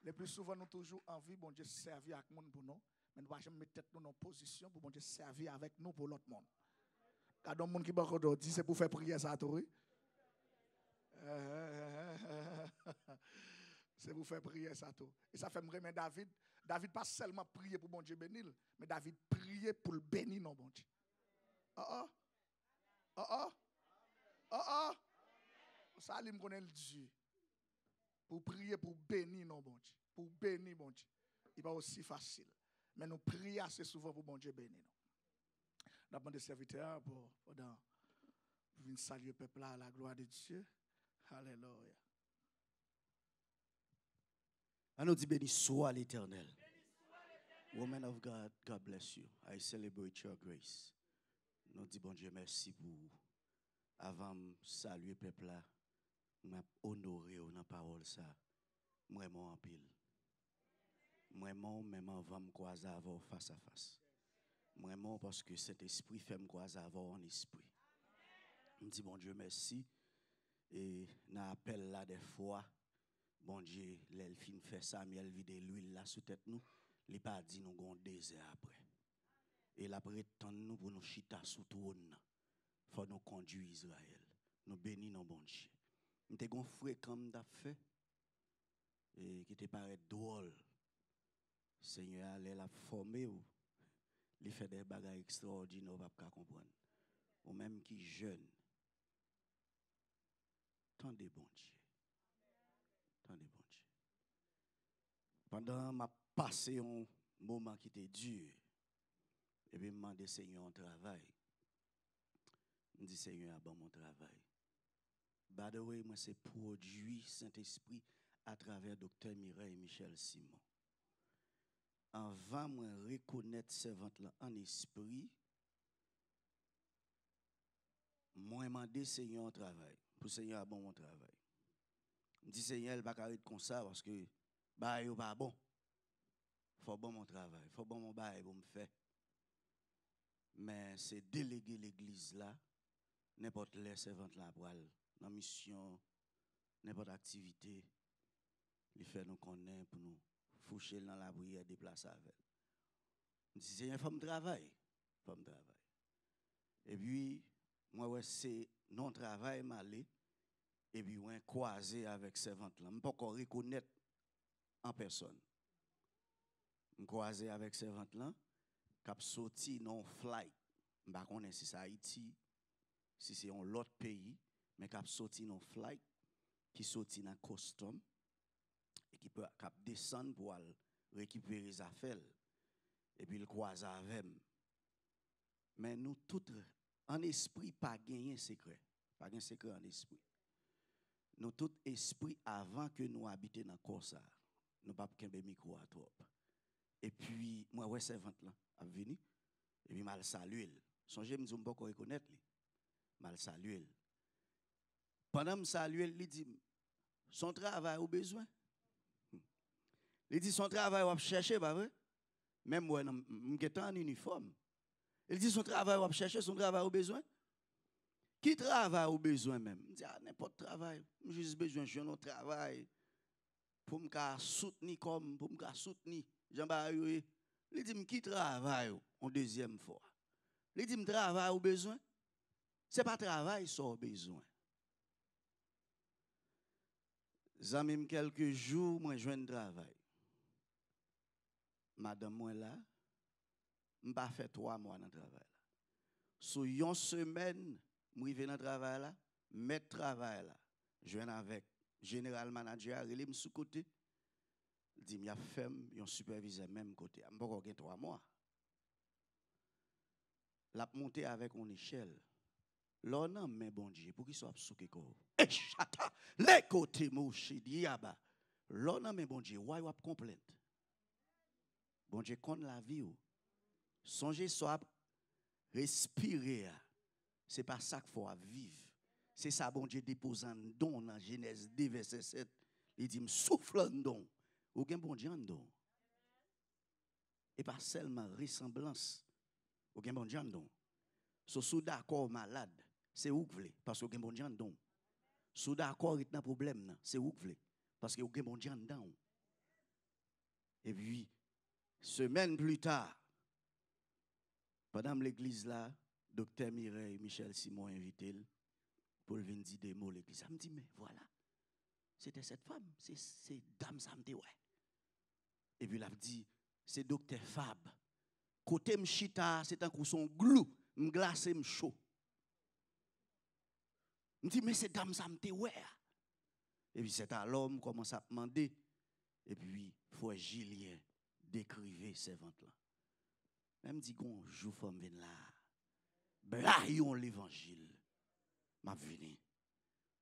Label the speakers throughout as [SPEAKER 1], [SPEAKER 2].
[SPEAKER 1] Le plus souvent, nous toujours envie, bon Dieu, servir avec le monde pour nous. Mais nous ne pouvons jamais mettre tête nous en position pour bon Dieu servir avec nous pour l'autre monde. Quand le monde qui va encore dire, c'est pour faire prier ça, toi. C'est pour faire prier ça, tout. Et ça fait me remettre David. David pas seulement prier pour bon Dieu bénir, mais David prier pour le bénir, non, bon Dieu. Ça, il me connaît le Dieu. Pour prier, pour bénir, non, bon Dieu. Pour bénir, bon Dieu. Il va aussi facile. Mais nous prions assez souvent pour bon Dieu bénir. Nous avons des serviteurs pour venir saluer le peuple à la gloire de Dieu. Alléluia.
[SPEAKER 2] On nous dit béni soit l'Éternel. Woman of God, God bless you. I celebrate your grace. Nous dit bon Dieu merci pour avant de saluer le peuple là, m'a honoré dans la parole ça. Vraiment en pile. Vraiment même avant me croiser avant face à face. Vraiment parce que cet esprit fait me croiser avant en esprit. Me dit bon Dieu merci et dans appel là des fois bon Dieu, l'elfine fait ça, mais elle vide l'huile là sous tête nous, il pas dit nous gon désert après. Et la prétend nous pour nous chita sous trône. Faut nous conduire Israël. Nous bénis nos bon Dieu. Nous te gon fréquent d'a fait et qui te paraît drôle. Seigneur allait la former ou il fait des bagages extraordinaires, on va pas comprendre. Ou même qui jeune. Tant de bon Dieu. Tant de bon Dieu. Pendant ma passé un moment qui était dur, et puis je me demandais Seigneur un travail. Je me dis Seigneur a bon mon travail. By the way, moi c'est produit Saint-Esprit à travers Dr. Mireille et Michel Simon. Avant moi reconnaître ces ventes là en esprit, moi demandé Seigneur un travail. Pour Seigneur a bon mon travail. Je dis Seigneur il va pas arrêter comme ça parce que bah yo pas bon. Faut bon mon travail, faut bon mon bail pour me faire. Mais c'est déléguer l'église là, n'importe les servantes là pour dans mission, n'importe activité, il fait nous connaître pour nous foucher dans la prière déplacer avec. Je dis Seigneur faut me travailler, faut me travailler. Et puis moi ouais c'est non travail m'aller et puis ouais croiser avec servante là, me pas encore reconnaître en personne. Me croiser avec servante là cap sorti non flight. M'pa connait si c'est Haïti, si c'est un autre pays, mais cap sorti non flight qui sorti dans custom et qui peut cap descendre pour récupérer les affaires et puis il croise avec. Mais nous tout en esprit pas gagner secret, pas gagner secret en esprit. Nous tout esprit avant que nous habitions dans corps ça, nous pas kembe micro à trop. Et puis moi ouais servante là a venu et puis mal saluer. Songez me pas reconnaître lui. Mal saluer. Pendant me saluer, il dit son travail au besoin. Il dit son travail va chercher pas vrai? Même moi m'étant en uniforme. Il dit son travail va chercher son travail au besoin. Qui travaille au besoin même? Il dit n'importe travail, j'ai juste besoin de un travail pour me soutenir comme pour me soutenir. Jean-Barry, il dit qui travaille en deuxième fois. Il dit travail au besoin. C'est pas travail sans besoin. Zamim quelques jours moi joindre travail. Madame moi là, m'pa fait 3 mois dans travail là. Sur une semaine, moi vais dans travail là, mettre travail là. Joindre avec général manager, il me sous côté. Il dit m'y a fait un superviseur même côté. M'pa encore 3 mois. La monter avec une échelle. L'on a mais bon Dieu pour qu'il soit souké ko. Eh chata, les côtés mouchi diaba. L'on a mais bon Dieu, why you complaint? Bon Dieu connaît la vie ou. Songez soit respirer. C'est pas ça qu'il faut vivre. C'est ça bon Dieu dépose un don dans Genèse 2 verset 7. Il dit me souffle un don. Ou gen bon Dieu un don. Et pas seulement ressemblance. Ou gen bon Dieu un don. Sous d'accord malade, c'est où vous voulez parce que vous avez bon Dieu en dedans. Sous d'accord il y a un problème, c'est où vous voulez parce que vous avez bon Dieu en dedans. Et puis, semaine plus tard, pendant l'église là, docteur Mireille Michel Simon invité pour venir dire des mots l'église. Ça me dit, mais voilà, c'était cette femme, c'est dame ça me dit, ouais. Et puis il a dit, c'est docteur Fab. Côté m'chita, c'est un coup son glou, m'glacé m'chaud. Me dit, mais c'est dame ça me dit, ouais. Et puis c'est à l'homme commence à demander. Et puis, frère Julien décrivait servante là. Même dit qu'on joue femme vin là. Braillons l'évangile. M'a venu.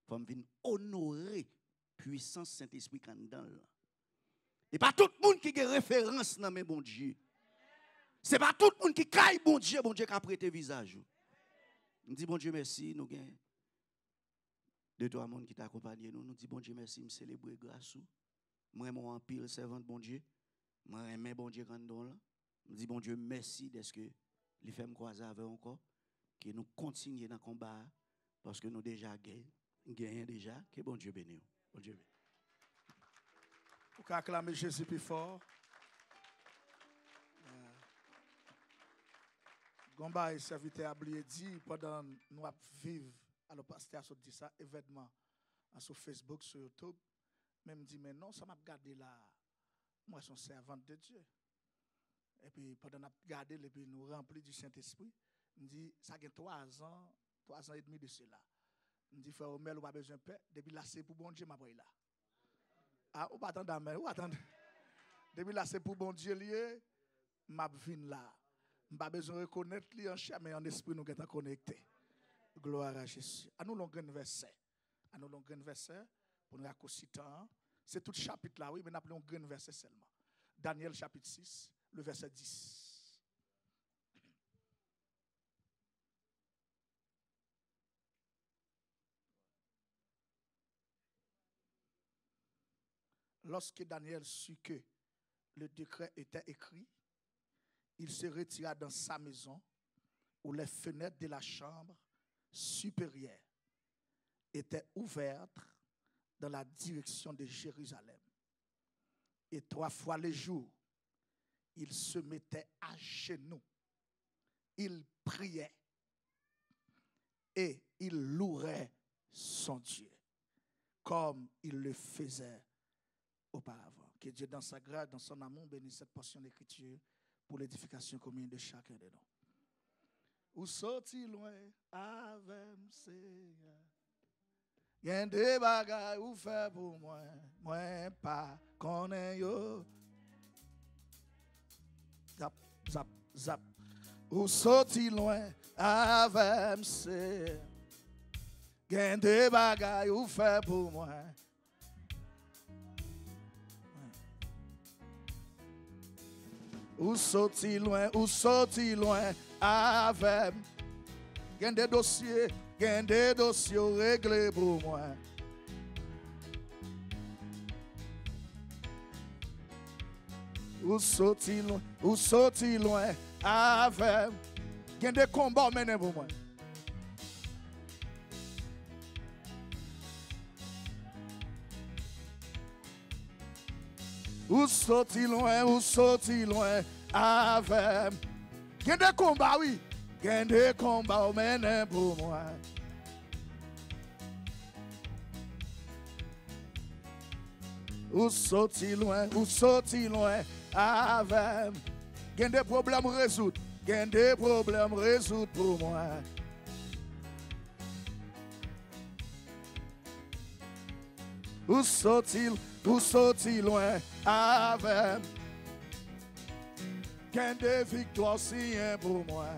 [SPEAKER 2] Femme vin honorer puissance Saint-Esprit quand dedans là. Et pas tout le monde qui a référence dans mes bon Dieu. C'est pas tout le monde qui caille bon Dieu qui a prêté visage. On dit bon Dieu merci, nous gain deux trois monde qui t'accompagne nous dit bon Dieu merci, me célébrer grâce ou. Moi mon en pile servant bon Dieu. Moi aimer bon Dieu quand don là. Me dit bon Dieu merci d'est-ce que il fait me croiser avec encore que nous continuer dans le combat parce que nous déjà gagné déjà que bon Dieu bénisse. Bon Dieu bénisse.
[SPEAKER 1] Vous pouvez acclamer Jésus plus fort. Gomba et serviteur Ablié dit pendant nous vivre alors pasteur a dit ça événement sur Facebook sur YouTube même dit mais non ça m'a regardé là moi je suis servante de Dieu et puis pendant nous regardé et puis nous remplis du Saint-Esprit me dit ça fait 3 ans et demi de cela me dit frère Omel ou pas besoin de paix depuis là c'est pour bon Dieu m'a là ah ou pas attendre mais ou attendre depuis là c'est pour bon Dieu lié m'a vinn là pas besoin de reconnaître lui en chair mais en esprit nous sommes connectés. Gloire à Jésus. À nous l'on verset. À nous l'on verset pour nous raccourcir temps. C'est tout chapitre là oui mais nous appelons un verset seulement. Daniel chapitre 6, le verset 10. Lorsque Daniel sut que le décret était écrit, il se retira dans sa maison où les fenêtres de la chambre supérieure étaient ouvertes dans la direction de Jérusalem. Et 3 fois le jour, il se mettait à genoux, il priait et il louerait son Dieu comme il le faisait auparavant. Que Dieu dans sa grâce, dans son amour, bénisse cette portion d'écriture pour l'édification commune de chacun de nous. Ou sorti loin avec Seigneur. Il y a des bagages ou fait pour moi, moi pas connais yo. Zap, zap, zap. Ou sorti loin avec Seigneur. Il y a des bagages ou fait pour moi. Ou sorti loin avec. Il y a des dossiers réglés pour moi. Ou sorti loin avec. Il y a des combats menés pour moi. Ou sorti loin avec. Il y a des combats, oui. Il y a des combats menés pour moi. Ou sorti loin avec. Il y a des problèmes résoudre. Il y a des problèmes résoudre pour moi. Ou sorti loin avec. Il y a des victoires si pour moi.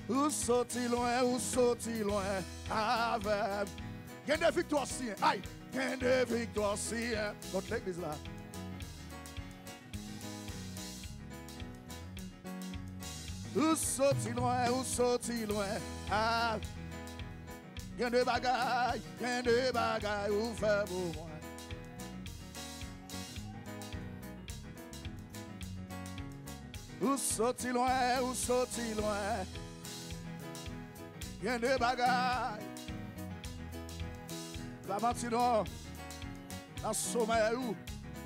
[SPEAKER 1] Ou sorti loin avec. Il y a des victoires si. Aïe, il y a des victoires si. Notre l'église là. Ou sorti loin avec. Il y a des bagailles ou faire pour moi. Ou sorti loin. Il y a des bagailles. Pas mentir non. Dans le sommeil ou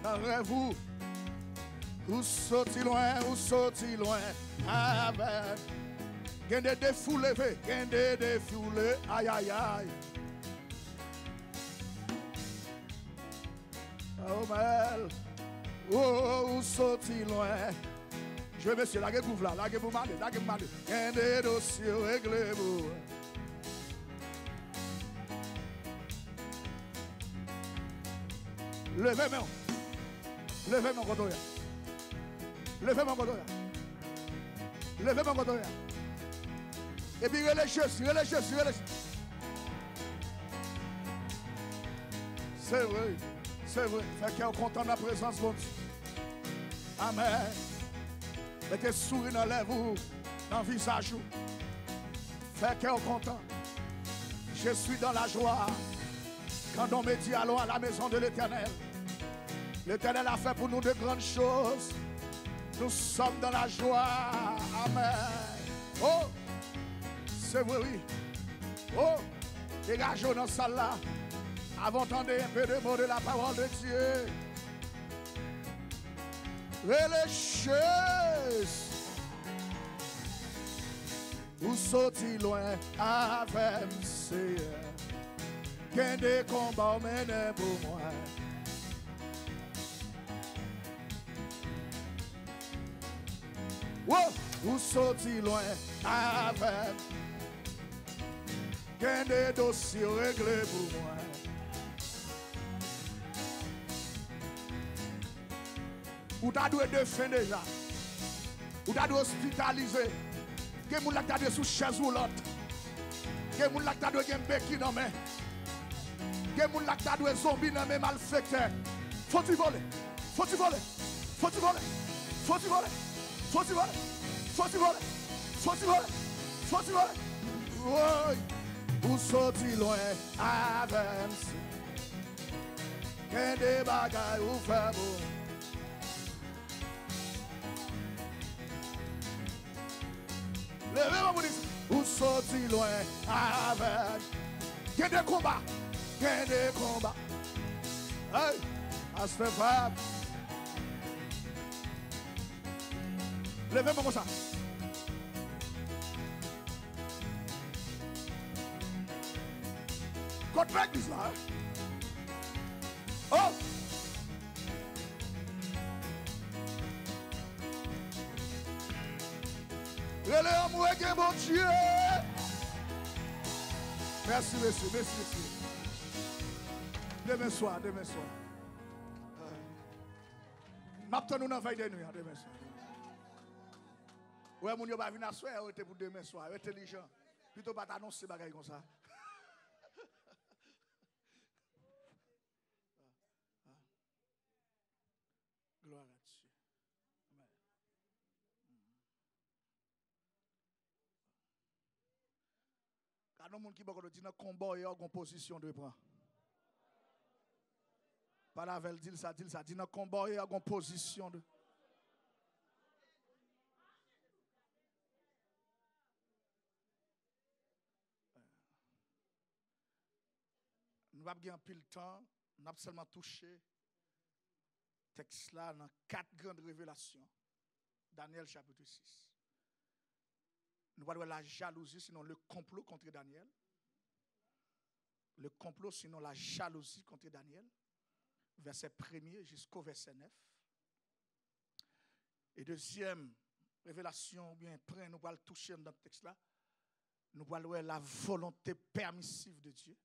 [SPEAKER 1] dans le rêve ou sorti loin, ou sorti loin. Avec. Gen des défous levés, gen des défous levés. Aïe aïe aïe. Oh mal. Oh, ou sorti loin. Je vais monsieur, la gueule là, la gueule pour mal, la gueule pour mal. Gen des dossiers réglés pour. Levez-moi. Levez-moi quand levez-moi quand levez-moi quand et puis relâchez. C'est vrai. Fait qu'il est content de la présence de Dieu. Amen. Mettez sourire dans les lèvres, dans le visage. Fait qu'il est content. Je suis dans la joie. Quand on me dit allons à la maison de l'Éternel. L'Éternel a fait pour nous de grandes choses. Nous sommes dans la joie. Amen. Oh, c'est vrai, oui. Oh, dégagez dans cette salle là. Avant d'entendre un peu de mots de la parole de Dieu. Relâchez. Vous sortez loin avec Seigneur. Qu'un des combats mène pour moi. Wow, vous sortez loin avec. Qu'un des dossiers réglés pour moi. Ou t'as dû de fin déjà. Ou t'as dû hospitaliser. Que moun la t'as dû sous chaise roulante. Que moun la t'as dû gen béquille dans main. Que moun la t'as dû zombie dans main malfecteur. Faut-il voler? Faut-il voler? Faut-il voler? Faut-il voler? Faut-il voler? Faut-il voler? Faut-il voler? Faut-il voler? Oui. Ou sorti loin avance. Qu'un des bagailles ou fait beau. Levez-moi pour dire, ou sorti loin avec. Qu'un des combats. Qu'un des combats. Hey, à se faire femme. Levez-moi comme ça. Contre l'église là. Oh! Relais amour et bon Dieu. Merci, monsieur. Demain soir. Maintenant, nous n'avons pas de nuit, demain soir. Ouais, mon Dieu va venir à soir, arrêtez pour demain soir, intelligent. Plutôt pas t'annoncer bagaille comme ça. Gloire à Dieu. Amen. Car nous, qui beaucoup dit dans combat, il y a une position de prendre. Pas la veille, dit ça, dit dans combat, il y a une position de. Nous n'avons pas pile temps, nous avons seulement touché texte là dans 4 grandes révélations. Daniel chapitre 6. Nous voyons la jalousie, sinon le complot contre Daniel. Le complot, sinon la jalousie contre Daniel. Verset 1er jusqu'au verset 9. Et deuxième révélation, bien près, nous allons toucher dans ce texte là. Nous allons voir la volonté permissive de Dieu.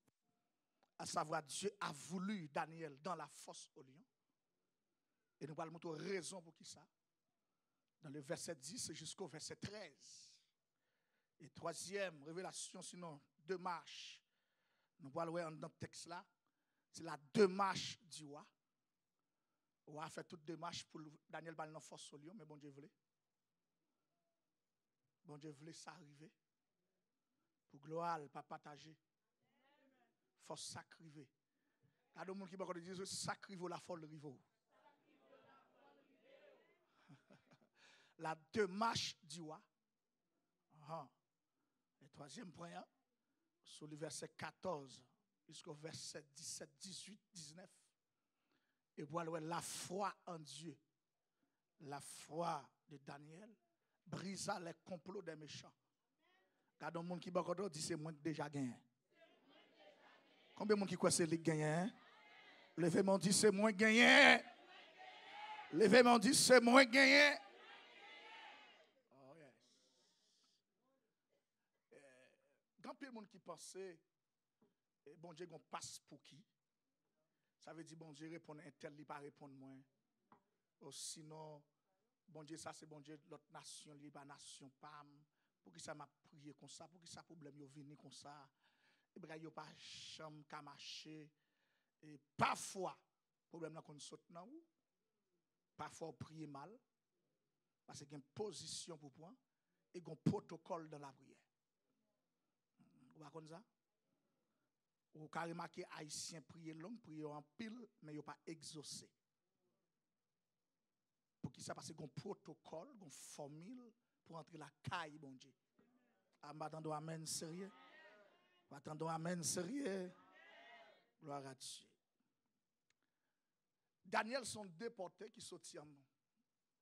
[SPEAKER 1] À savoir, Dieu a voulu Daniel dans la fosse au lion. Et nous allons montrer raison pour qui ça. Dans le verset 10 jusqu'au verset 13. Et troisième révélation, sinon deux marches. Nous allons voir dans ce texte là. C'est la démarche du roi. Le roi a fait toute démarche pour Daniel dans la fosse au lion, mais bon Dieu voulait. Bon Dieu voulait ça arriver. Pour gloire, pas partager. Faut sacrifier. Il y a des gens qui disent sacrifier la folle riveau. La démarche du roi. Le troisième point, sur le verset 14 jusqu'au verset 17, 18, 19. Et voilà la foi en Dieu, la foi de Daniel brisa les complots des méchants. Car dans le monde qui va dit c'est moi qui déjà gagné. Combien de monde qui croit c'est lui qui gagne? Levez-moi dit c'est moi qui gagné. Levez-moi dit c'est moi qui gagné. Oh yes. Quand il y a des gens qui pensent, bon Dieu, on passe pour qui? Ça veut dire, bon Dieu, répondre un tel, il ne pas répondre moins. Ou sinon, bon Dieu, ça c'est bon Dieu, l'autre nation, il pas nation, pam. Pour qui ça m'a prié comme ça? Pour qui ça problème est venu comme ça? Et bien, il n'y a pas de chambre qui a marché. Et parfois, le problème là qu'on saute dans où? Parfois, on prie mal. Parce qu'il y a une position pour point et il y a un protocole dans la prière. Vous voyez comme ça? Ou carrément que les Haïtiens prient l'homme, prient en pile, mais ils n'ont pas exaucé. Pour qui ça? Parce qu'il y a un protocole, une formule pour entrer la caille, bon Dieu. Attendons, amen, sérieux. Attendons, amen, sérieux. Gloire à Dieu. Daniel sont déportés qui sortent en nous.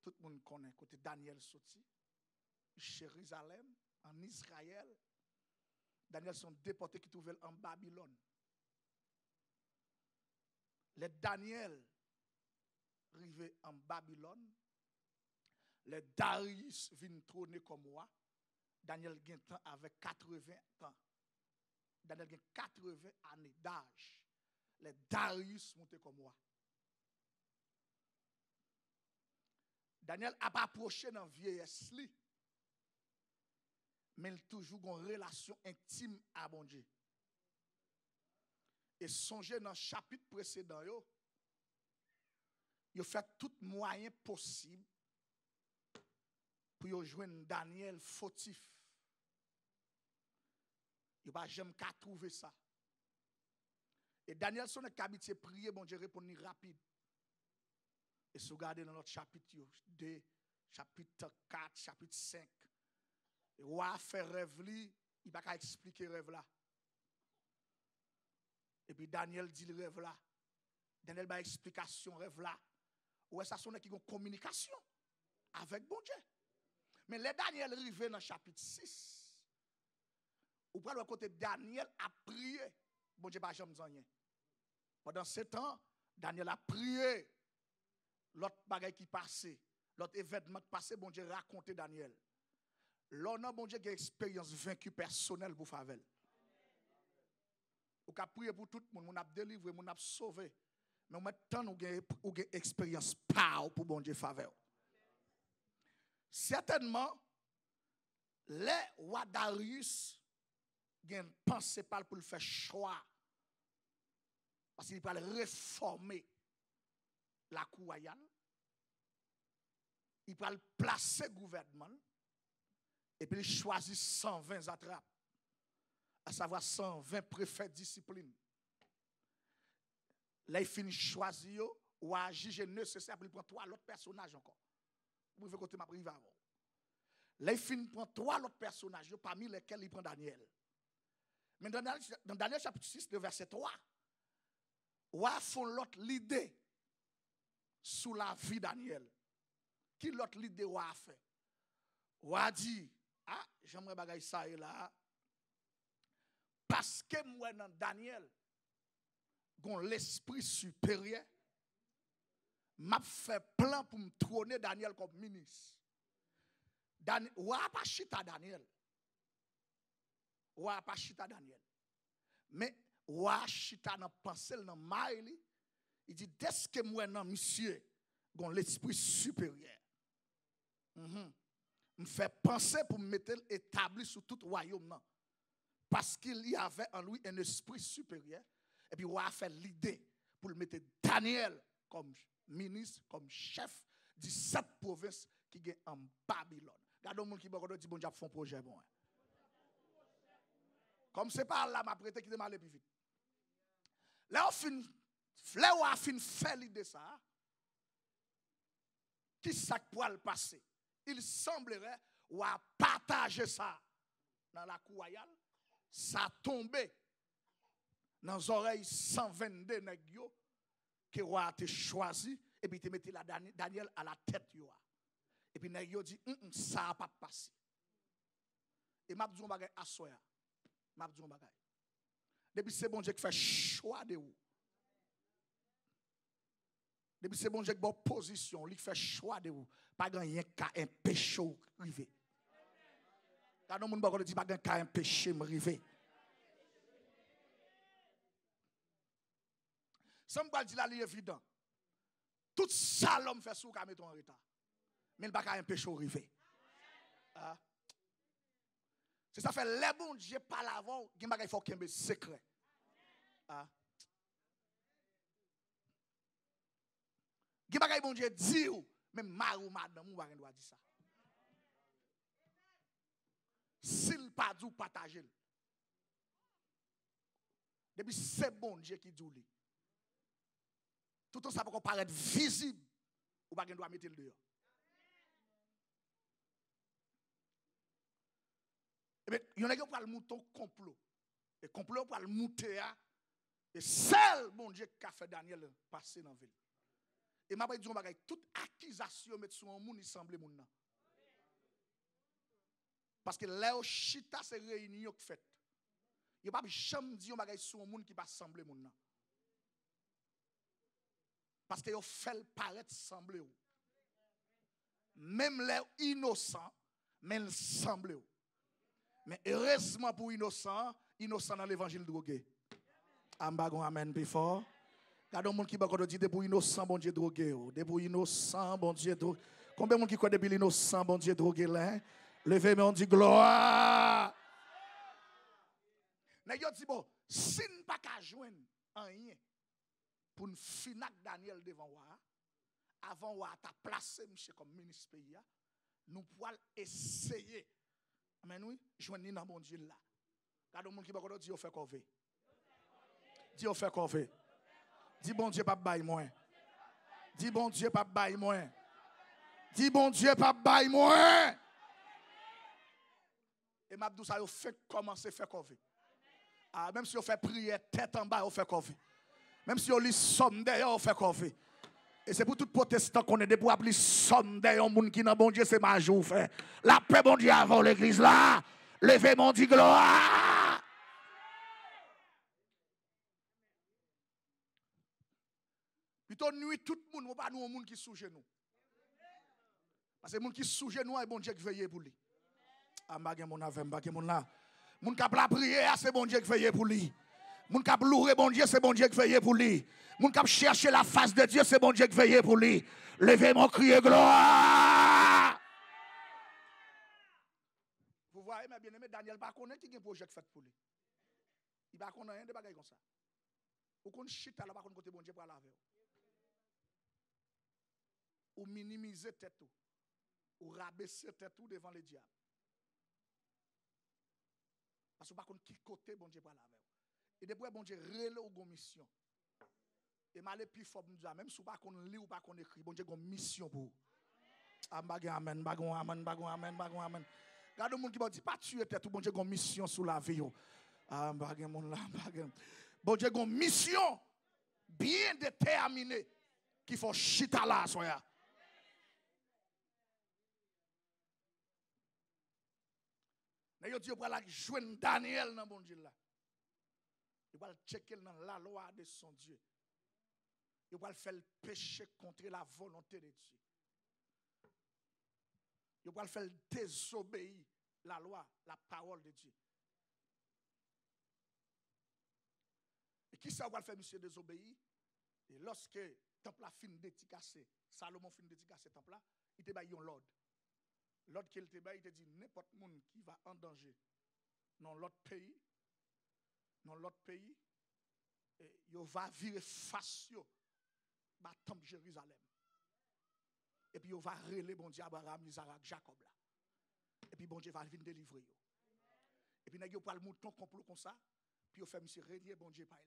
[SPEAKER 1] Tout le monde connaît côté Daniel sorti. Jérusalem, en Israël. Daniel sont déportés qui trouvaient en Babylone. Les Daniel arrivés en Babylone. Les Darius viennent trôner comme roi. Daniel gagne temps avec 80 ans. Daniel gagne 80 années d'âge. Les Darius montent comme roi. Daniel a pas approché dans vieillesse li. Mais il a toujours une relation intime à bon Dieu. Et songez dans le chapitre précédent, il a fait tout moyen possible pour joindre Daniel fautif. Il n'a jamais qu'à trouver ça. Et Daniel son est habitué prier, bon Dieu répondre rapide. Et si vous regardez dans notre chapitre 2, chapitre 4, chapitre 5, et roi fait rêve li, il va pas expliquer rêve là. Et puis Daniel dit le rêve là. Daniel va explication rêve là. Ouais, ça sonne qui ont communication avec bon Dieu. Mais les Daniel arrivé dans chapitre 6. Ou prendre le côté Daniel a prié. Bon Dieu pas jamais rien. Pendant ce temps, Daniel a prié. L'autre bagaille qui passait, l'autre événement qui passait, bon Dieu raconté Daniel. L'on bon Dieu qui a expérience vaincue personnelle pour Favel. Ou qu'a prié pour tout le monde, on a délivré, on a sauvé. Mais on maintenant nous avons une expérience pour bon Dieu Favel. Certainement, les rois Darius ont une pensée pour le faire choix. Parce qu'il va réformer la cour royale. Il va placer le gouvernement. Et puis il choisit 120 attrapes. À savoir 120 préfets de discipline. Là, il finit choisir ou agir nécessaire pour prendre 3 autres personnages encore. Vous pouvez côté ma privé avant. Là, il finit prendre 3 autres personnages, parmi lesquels il prend Daniel. Mais dans Daniel chapitre 6, le verset 3, ou a font l'autre l'idée sous la vie de Daniel. Qui l'autre l'idée ou a fait? Ou a dit, ah, j'aimerais bagaille ça et là. Parce que moi, dans Daniel, j'ai l'esprit supérieur, m'a fait plan pour me trôner Daniel comme ministre. Ou a pas chita Daniel. Ou a pas chita Daniel. Mais ou a chita dans pensée dans maïli, il dit dès que moi dans monsieur, j'ai l'esprit supérieur. Me fait penser pour me mettre établi sur tout royaume. Parce qu'il y avait en lui un esprit supérieur. Et puis, on a fait l'idée pour le mettre Daniel comme ministre, comme chef de 7 provinces qui sont en Babylone. Regardez le monde qui dit bon, j'ai fait un projet bon. Comme c'est pas là, m'a prêté qui démarre plus vite. Là, on a fait l'idée ça. Qui ça pourrait le passer? Il semblerait ou a partagé ça dans la cour royale. Ça tombé dans les oreilles 122 nèg yo que roi a choisi et puis te mettez la Daniel à la tête yo. Et puis nèg yo dit ça pas passer. Et m'a dit on bagay assoya. M'a dit on bagay. Depuis c'est bon Dieu qui fait choix de vous. Depuis c'est bon Dieu qui bon position, il fait choix de vous. Pas gagner qu'à un péché rivé. Quand on monde dit pas gagner qu'à un péché rivé. Ça me dit là c'est évident. Tout ça l'homme fait sous qu'à mettre en retard. Mais il pas qu'à un péché rivé. C'est ça fait les bon Dieu par l'avant, il faut qu'il y ait un secret. Il y a bon Dieu dire, même marou madame, ou pas doit dire ça. S'il pas dit partager. Depuis c'est bon Dieu qui dit. Tout ça peut paraître visible, ou pas doit mettre le dehors. Il y en a qui ont le mouton complot. Et complot pour le mouter. Et seul bon Dieu qui a fait Daniel passer dans la ville. Et m'a dit toute accusation met sur un monde il semble moun nan. Parce que là chita c'est réunion qui fait. Il pas jamais dit on bagay sur un monde qui pas semble moun nan. Parce que yo fait paraître semble ou. Même les innocents mais ils semble ou. Mais heureusement pour innocent dans l'évangile drogué. Ambagon amen before. Gardons monde qui va dire depuis innocent bon Dieu drogué. Depuis innocent bon Dieu drogué. Combien de monde qui croit depuis l'innocent bon Dieu drogué là? Levez-moi on dit gloire. Nèg yo dit bon, si nous pas ka joindre rien pour nous finir Daniel devant wa, avant wa ta placer monsieur comme ministre pays, nous pouvons essayer. Amen oui, joindre dans bon Dieu là. Gardons monde qui va dire fait corvée. Dis on fait corvée. Dis bon Dieu pas bail moi. Dis bon Dieu pas bail moi. Dis bon Dieu pas bail moi. Et m'abdou ça yo fait commencer faire corvée. Ah même si on fait prière tête en bas on fait corvée. Même si on lit somme d'ailleurs on fait corvée. Et c'est pour tout protestant qu'on est de pour appeler somme d'ailleurs monde qui dans bon Dieu c'est ma jour fait. La paix bon Dieu avant l'église là. Levez mon dit gloire. Plutôt nuit tout le monde, pas nous un monde qui sous genou. Parce que les gens qui sous genou, c'est bon Dieu qui veille pour lui. Ambage mon avem, ambage mon là. Moun k'ap la prière, c'est bon Dieu qui veille pour lui. Moun k'ap louer bon Dieu, c'est bon Dieu qui veille pour lui. Moun k'ap chercher la face de Dieu, c'est bon Dieu qui veille pour lui. Levez mon crier gloire. Vous voyez, mes bien-aimés, Daniel pas connaît qui a un projet fait pour lui. Il pas connaît rien de bagaille comme ça. Ou qu'on chita là pas connaît côté bon Dieu pour la laver. Ou minimiser tête ou rabaisser tête devant le diable. Parce que par contre qui côté bon Dieu pour la laver. Et depuis bon Dieu relève ou mission. Et malé plus fort nous dire même si pas qu'on lit ou pas qu'on écrit bon Dieu a une mission pour. Amen, bagon amen, bagon amen, bagon amen. Garde monde qui dit pas tuer tête ou bon Dieu a une mission sur la vie yo. Bagon mon là, bagon. Bon Dieu a une mission bien déterminée qu'il faut chita là soya. Mais yo dit pour la joindre Daniel dans bon Dieu là. Il va checker dans la loi de son Dieu. Il va faire le péché contre la volonté de Dieu. Il va faire désobéir la loi, la parole de Dieu. Et qui ça va faire monsieur désobéir? Et lorsque le temple a fini d'étiquasser, Salomon finit d'étiquasser le temple là, il te baille un l'ordre. L'autre qu'il te baille, il te dit n'importe monde qui va en danger dans l'autre pays, il va virer face yo ba temple Jérusalem. Et puis il va relayer bon Dieu Abraham, Isaac, Jacob là. Et puis bon Dieu va venir délivrer yo. Et puis nèg yo pral mouton complot comme ça, puis il fait monsieur régner bon Dieu par là.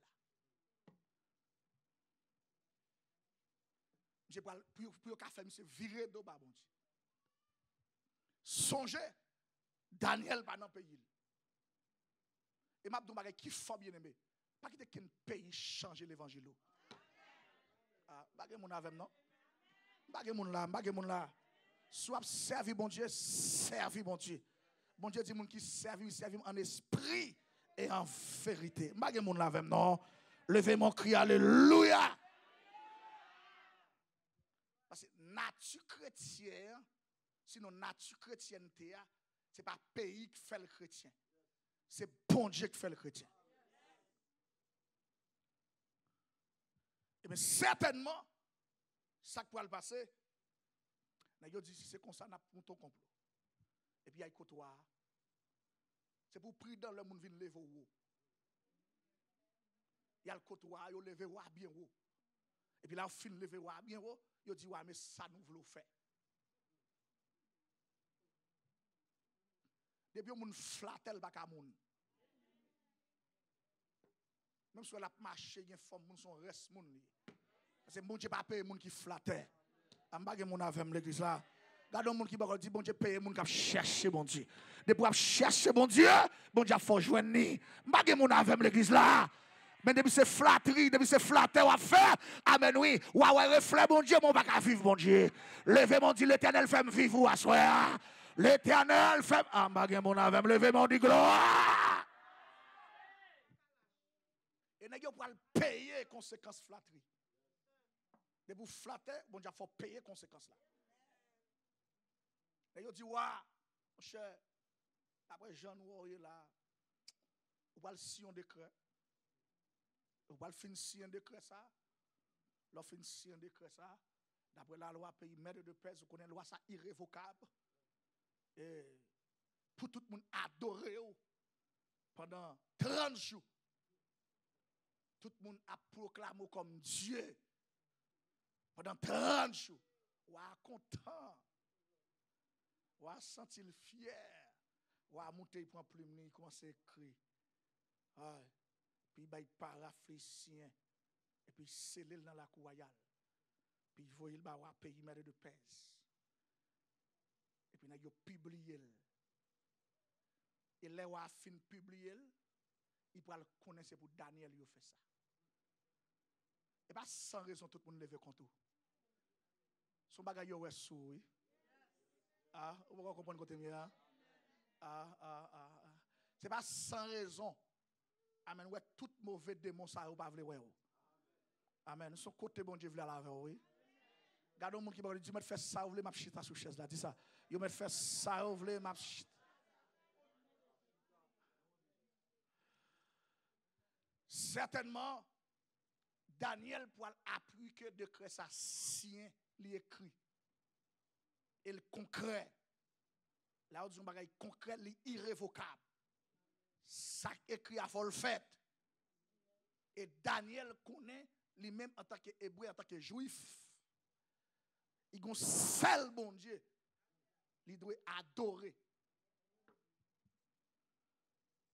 [SPEAKER 1] Je pral pour ka fait monsieur virer do ba bon Dieu. Songez Daniel pas dans pays. Et m'a dit qui fort bien aimé. Pas quitter qu'un pays changer l'évangile. Ah, bagay moun avec non? Bagay moun là. Soit servi bon Dieu, servi bon Dieu. Bon Dieu dit moun qui servi en esprit et en vérité. Bagay moun là avec non? Levez mon cri alléluia. Parce que nature chrétienne, sinon nature chrétienté, c'est pas pays qui fait le chrétien. C'est bon Dieu qui fait le chrétien. Et bien certainement, ça qui pourra le passer, il dit si c'est comme ça, on a ton complot. Et puis il y a un côtoir. C'est pour prier dans le monde vient lever au haut. Il y a le côtoir, il lever au bien haut. Et puis là, on finit lever au bien haut, il dit ouais, mais ça nous voulons faire. Depuis on moun flattel baka moun. Même si on a marché, il y a forme moun son reste moun li. Parce que bon Dieu pas payer moun qui flattait. Ambage moun avec l'église là. Gardons moun qui ba dit bon Dieu payer moun qui chercher bon Dieu. Depuis on chercher bon Dieu faut joindre ni. Ambage moun avec l'église là. Mais depuis c'est flatterie, depuis c'est flatteur à faire. Amen oui. Ou reflet bon Dieu, mon pas qu'à vivre bon Dieu. Levez mon Dieu, l'Éternel fait me vivre ou assoir. L'Éternel fait ambage mon avec levez mon Dieu gloire. Et n'a pas payer conséquences flatterie. De vous flatter, bon Dieu faut payer conséquences là. Et yo dit wa, mon cher, après Jean nous là, ou pas le sion décret. Ou pas le fin sion décret ça. L'on fin sion décret ça. D'après la loi pays maître de paix, vous connaissez la loi ça irrévocable. Et pour tout le monde adorer pendant 30 jours. Tout le monde a proclamé comme Dieu. Pendant 30 jours. Ou a content. Ou a senti fier. Ou a monté, il prend plume, il commence à écrire. Puis il paraphrasien. Et puis il scellé dans la cour royale. Puis il voyait le pays maître de paix. Et puis il a publié. Et là où il a fini de publier, il peut le connaître pour Daniel, il a fait ça. Et pas sans raison tout le monde lève contre. Son bagage yo est sous. Ah, vous pouvez comprendre côté mien. C'est pas sans raison. Amen. Ouais, tout mauvais démon ça ou pas vle ouais. Amen. Son côté bon Dieu vle la oui. Gardons monde qui va dire me faire ça ou vle m'a chita sous chaise là, dis ça. Yo me faire ça ou vle m'a chita. Certainement Daniel pour appuyer que décret ça sien li écrit. Et le concret. Là où dit un bagage concret, li irrévocable. Ça écrit à faut le fait. Et Daniel connaît lui-même en tant qu'hébreu, en tant que juif. Il a un seul bon Dieu. Il doit adorer.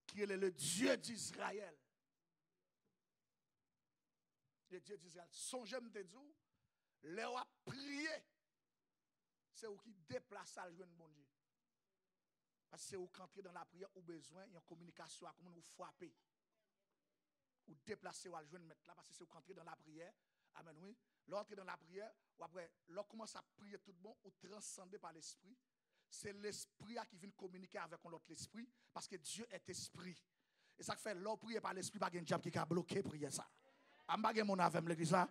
[SPEAKER 1] Qui est le Dieu d'Israël. Le Dieu d'Israël. Songez me dire, leur a prié. C'est où qui déplace à jouer bon Dieu. Parce que c'est où qu'entrer dans la prière ou besoin, il y a une communication à comment nous frapper. Ou déplacer ou à jouer mettre là parce que c'est où qu'entrer dans la prière. Amen oui. L'entrer dans la prière ou après l'on commence à prier tout bon ou transcender par l'esprit. C'est l'esprit qui vient communiquer avec l'autre esprit parce que Dieu est esprit. Et ça fait l'on prier par l'esprit pas un diable qui a bloqué prier ça. Ambage mon avec l'église là.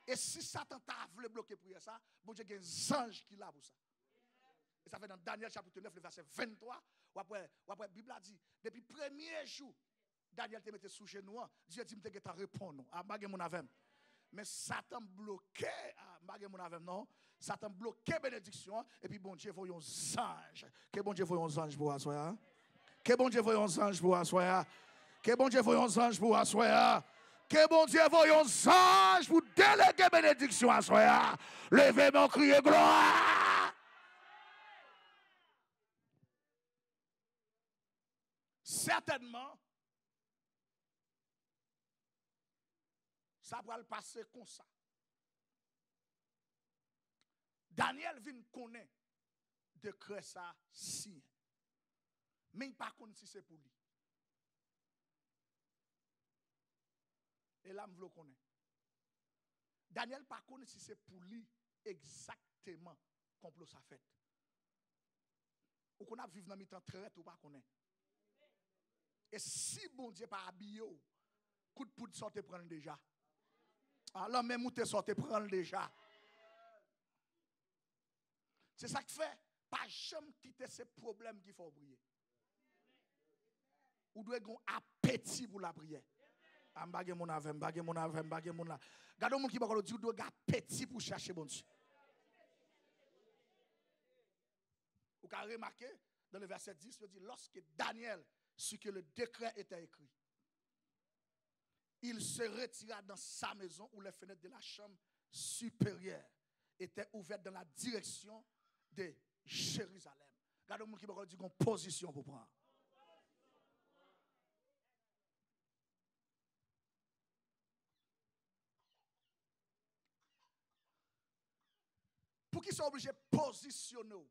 [SPEAKER 1] Et si Satan t'a voulu bloquer prier ça, bon Dieu, il y a des anges qui là pour ça. Et ça fait dans Daniel chapitre 9, le verset 23, ou après la Bible a dit, depuis le premier jour, Daniel te mette sous genou, Dieu dit, je te répondre. Ambage mon avec. Mais Satan bloqué, ambage mon avec, non? Satan bloqué bénédiction, et puis bon Dieu, voyons anges. Que bon Dieu, voyons anges pour assoir. Que bon Dieu, voyons anges pour assoir. Que bon Dieu, voyons anges pour assoir. Que bon Dieu voyons anges pour déléguer bénédiction à soi. Levez mon crier gloire. Certainement, ça va le passer comme ça. Daniel vient connaître de créer ça si. Mais il ne connaît pas si c'est pour lui. Et là, je veux connaître. Daniel, par contre, si c'est pour lui exactement complot ça fait. Ou qu'on a vivre dans le temps très ou pas connaître. Et si bon Dieu pas habillé, coup de poudre sorte prendre déjà. Alors même où tu sorti prendre déjà. C'est ça qui fait, pas jamais quitter ces problèmes qu'il faut prier. Ou doit avoir un appétit pour la prière. Bagé mon avem, bagé mon avem, bagé mon la. Gardons mon qui va dire, doit avoir appétit pour chercher bon Dieu. Vous avez remarqué, dans le verset 10, il dit, lorsque Daniel sut que le décret était écrit, il se retira dans sa maison où les fenêtres de la chambre supérieure étaient ouvertes dans la direction de Jérusalem. Regardez mon qui va dire une position pour prendre. Pour qu'ils soient obligés de positionner,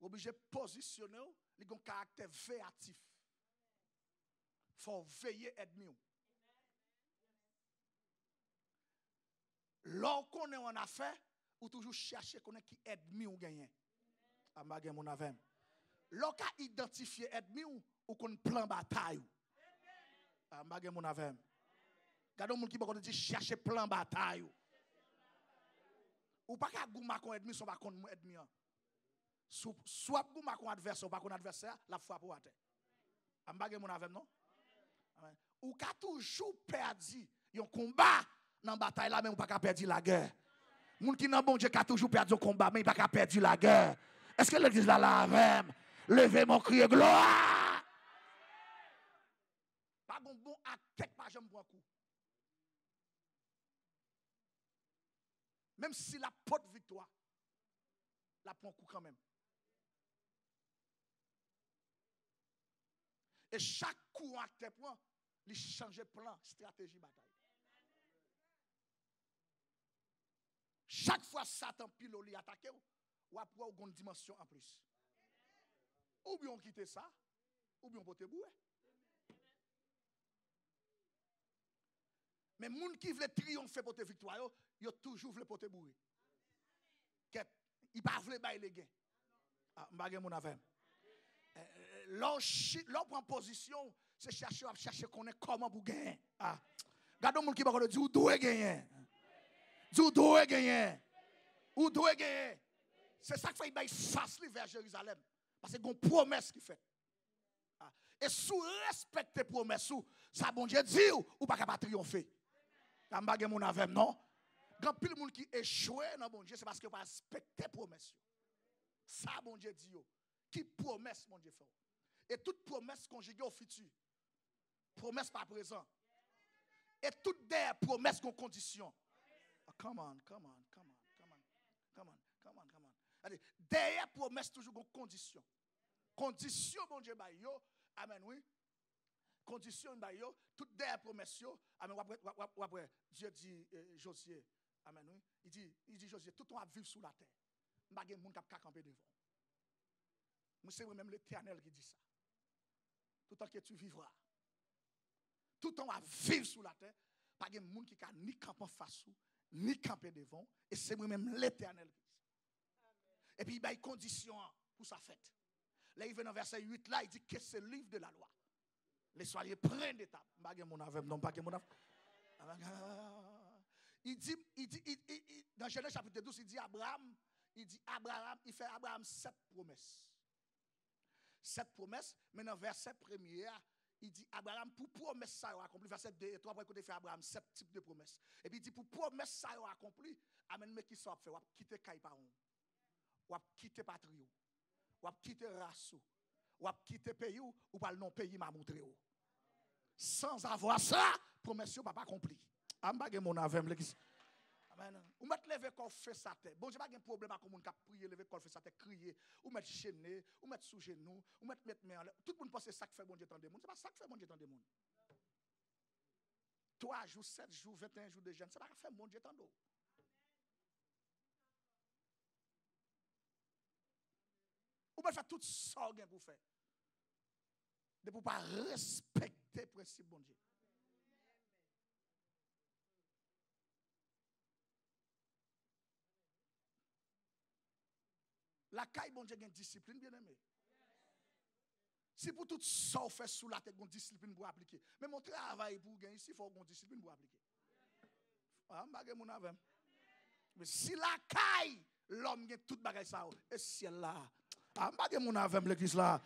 [SPEAKER 1] obligés de positionner, ils ont un caractère véatif. Il faut veiller ennemi. Lorsqu'on est en affaire, ou toujours chercher qu'on est qui ennemi ou gagné. Amagé mon avem. Lorsqu'on identifie ennemi ou qu'on plan bataille. Amagé mon avem. Gardons mon qui va dire chercher plan bataille. Ou pas qu'à gouma kon ennemi sont pas contre ennemi. Soit gouma kon adversaire ou pas kon adversaire, la frappe ou à terre. Amagé mon avem non? Ou qu'a toujours perdu un combat dans bataille là mais ou pas qu'à perdre la guerre. Moun qui nan bon Dieu a toujours perdu le combat mais il pas qu'à perdre la guerre. Est-ce que l'église là la même? Levez mon cri gloire. Pas bon attaque pas jamais pour coup. Même si la porte victoire, la prend coup quand même. Et chaque coup acte prend, il change plan, stratégie bataille. Chaque fois Satan pile li attaque ou après une dimension en plus. Ou bien on quitte ça, ou bien on peut te bouer. Mais les gens qui veulent triompher pour te victoire, ils toujours veulent pour te bouer. Ils ne veulent pas les gains. Ah, je mon avem. L'on prend position, c'est chercher comment pour gagner. Ah. Regardez les gens qui va dire, où doit gagner. Où doit gagner. Où doit gagner. C'est ça qui fait qu'il fasse vers Jérusalem. Parce que c'est une promesse qu'il fait. Ah. Et sous respecter la promesse, ça bon Dieu dit, ou pas capable de triompher. Je mon avem, non? Quand plus le monde qui échoue dans bon Dieu, c'est parce qu'il n'a pas respecté la promesse. Ça, bon Dieu dit, qui promesse, mon Dieu fait. Et toute promesse conjuguée au futur. Promesse par présent. Et toute des promesses qu'on condition. Oh, come on. Allez, derrière promesse toujours une condition. Condition, mon Dieu, bah yo, amen, oui. Condition, bah yo, toute des promesses, amen, après, Dieu dit, Josué, amen, oui. Il dit, Josué, tout le monde va vivre sous la terre. Je ne sais pas si vous avez camper devant. C'est même l'Éternel qui dit ça. Tout le temps que tu vivras. Tout le temps va vivre sous la terre. Pas de monde qui ne ni camper en face ni camper devant. Et c'est même l'Éternel qui dit ça. Et puis il y a une condition pour sa fête. Là, il vient dans verset 8, là, il dit que c'est le livre de la loi. Les soyez prennent d'étape. Il dit, dans Genèse chapitre 12, il dit Abraham, il fait Abraham 7 promesses. 7 promesses, mais dans verset premier, il dit Abraham, pour promesse ça accompli, verset 2 et 3, après il fait Abraham 7 types de promesses. Et puis il dit pour promesse ça accompli, amen, mais qui soit fait, ou quitter Kaiparon, ou quitter patrio, ou quitter race, ou quitter pays, ou pas le non pays m'a montré. Sans avoir ça, promesse pas accompli. Ambage mon avem l'église. Amen. Ou mettre lever qu'on fait sa tête. Bon, j'ai pas de problème avec mon cap prier, lever qu'on fait sa tête, crier, ou mettre chaîner, ou mettre sous genou, ou mettre main en l'air. Tout le monde pense que ça qui fait bon Dieu tant de monde. C'est pas ça qui fait bon Dieu tant de monde. 3 jours, 7 jours, 21 jours de jeûne, c'est pas ça qui fait bon Dieu tant de monde. Ou bien faire tout ça pour faire. De pour pas respecter le principe bon Dieu. La caille, bon Dieu, a une discipline, bien aimé. Si pour tout ça, on fait sous la tête, une discipline pour appliquer. Mais mon travail pour gagner ici, il faut une discipline pour appliquer. Ah, mais si la caille, l'homme a tout bagay ça, et ciel là. Ah, je mon avec l'église là.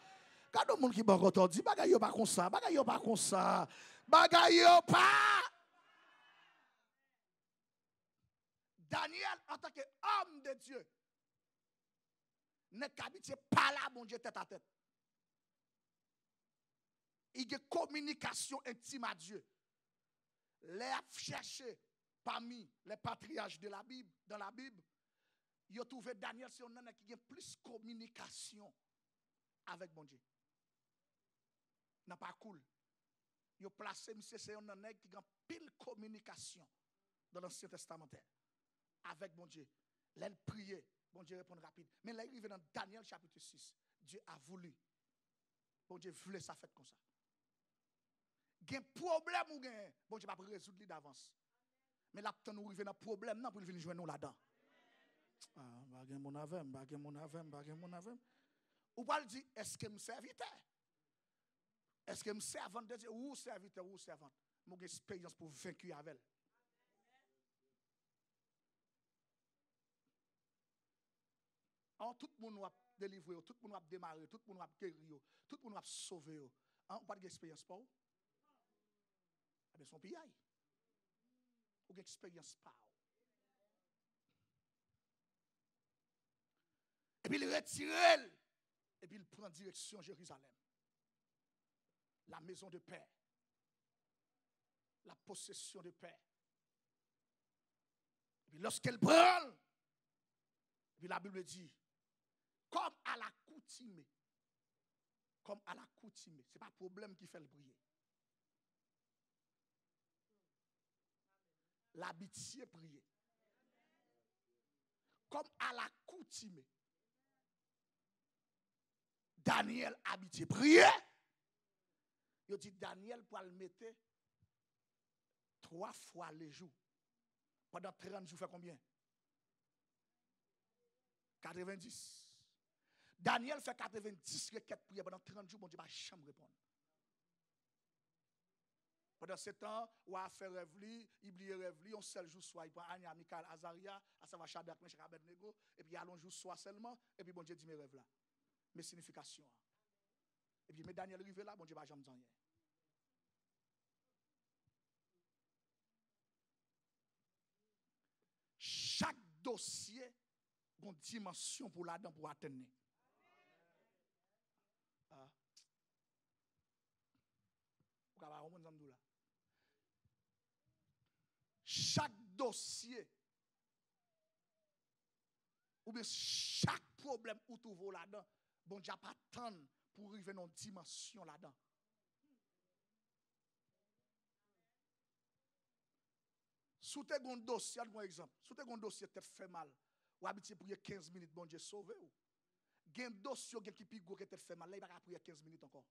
[SPEAKER 1] Quand le monde qui va encore dit, bagay yo pas comme ça, bagay yo pas comme ça, bagay yo pas. Daniel, en tant qu'homme de Dieu, n'est qu'habitué pas là, mon Dieu, tête à tête. Il y a une communication intime à Dieu. Les chercher parmi les patriarches de la Bible, dans la Bible, il a trouvé Daniel, c'est un homme qui a plus de communication avec mon Dieu. N'a pas cool. Il a placé, monsieur, c'est un homme qui a pile communication dans l'Ancien Testament avec mon Dieu. Là, il priait, bon Dieu répond rapide. Mais là, il arrive dans Daniel chapitre 6. Dieu a voulu. Bon Dieu voulait ça fait comme ça. Il y a un problème ou bien, bon Dieu va résoudre d'avance. Mais là, nous arrivons dans un problème pour venir jouer nous là-dedans. Ah, bagay mon avem. Ou pas le dire, est-ce que je suis serviteur? Est-ce que je suis servante de Dieu? Ou serviteur ou servante? J'ai une expérience pour vaincre avec elle. En tout le monde va délivrer, tout le monde va démarrer, tout le monde va guérir, tout le monde va sauver. On pas d'expérience pour vous? Mais son pays. Ou une expérience pas. Et puis il retire, et puis il prend direction Jérusalem. La maison de paix. La possession de paix. Et puis lorsqu'elle prend, et puis la Bible dit, comme à l'accoutumée. Comme à l'accoutumée. Ce n'est pas le problème qui fait le prier. L'habitude prier. Comme à l'accoutumée. Daniel habitué prier. Il dit Daniel pour le mettre 3 fois les jours. Pendant 30 jours, fait combien? 90. Daniel fait 90 requêtes prières pendant 30 jours, bon Dieu va jamais répondre. Pendant ce temps, on a fait rêve, il oublie rêve, on seul jour soit, il prend Anya, Michael, Azaria, à savoir Shadrach, Meshach, Abednego, et puis il allons jour soit seulement, et puis bon Dieu dit mes rêves là, mes significations. Et puis, mais Daniel arrive là, bon Dieu va jamais dire rien. Chaque dossier a une dimension pour là-dedans pour atteindre. Ah. Chaque dossier ou bien chaque problème où tu vas là-dedans, bon Dieu pas attendre pour arriver dans une dimension là-dedans. Sous tes gon dossier, par exemple, sous tes gon dossier tête fait mal, ou habitué pour 15 minutes, bon Dieu sauver ou. Gen dossier qui pi go qui tête fait mal, là il va prier 15 minutes encore.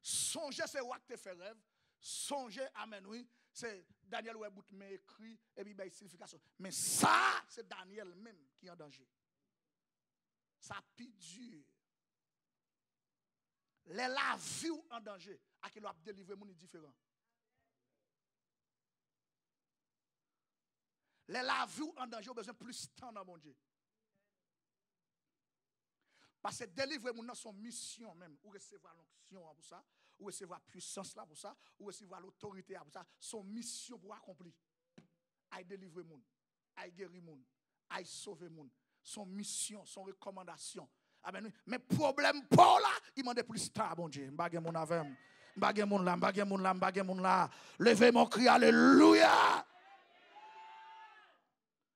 [SPEAKER 1] Songez c'est what te fait rêve, songez amen oui, c'est Daniel ouais bout mais écrit et puis il signification. Mais ça c'est Daniel même qui est en danger. Ça pi dur. Les la vie en danger, à qui l'a délivré mon différent. Les la vie en danger ont besoin plus de temps dans mon Dieu. Parce que délivrer mon dans son mission même, ou recevoir l'onction pour ça, ou recevoir puissance là pour ça, ou recevoir l'autorité pour ça, son mission pour accomplir. Aille délivrer mon, aille guérir mon, aille sauver mon, son mission, son recommandation. Amen. Mais problème pas là, il m'a dit plus tard, bon Dieu. M'bagé mon avec, m'bagé mon là. Levez mon cri, alléluia.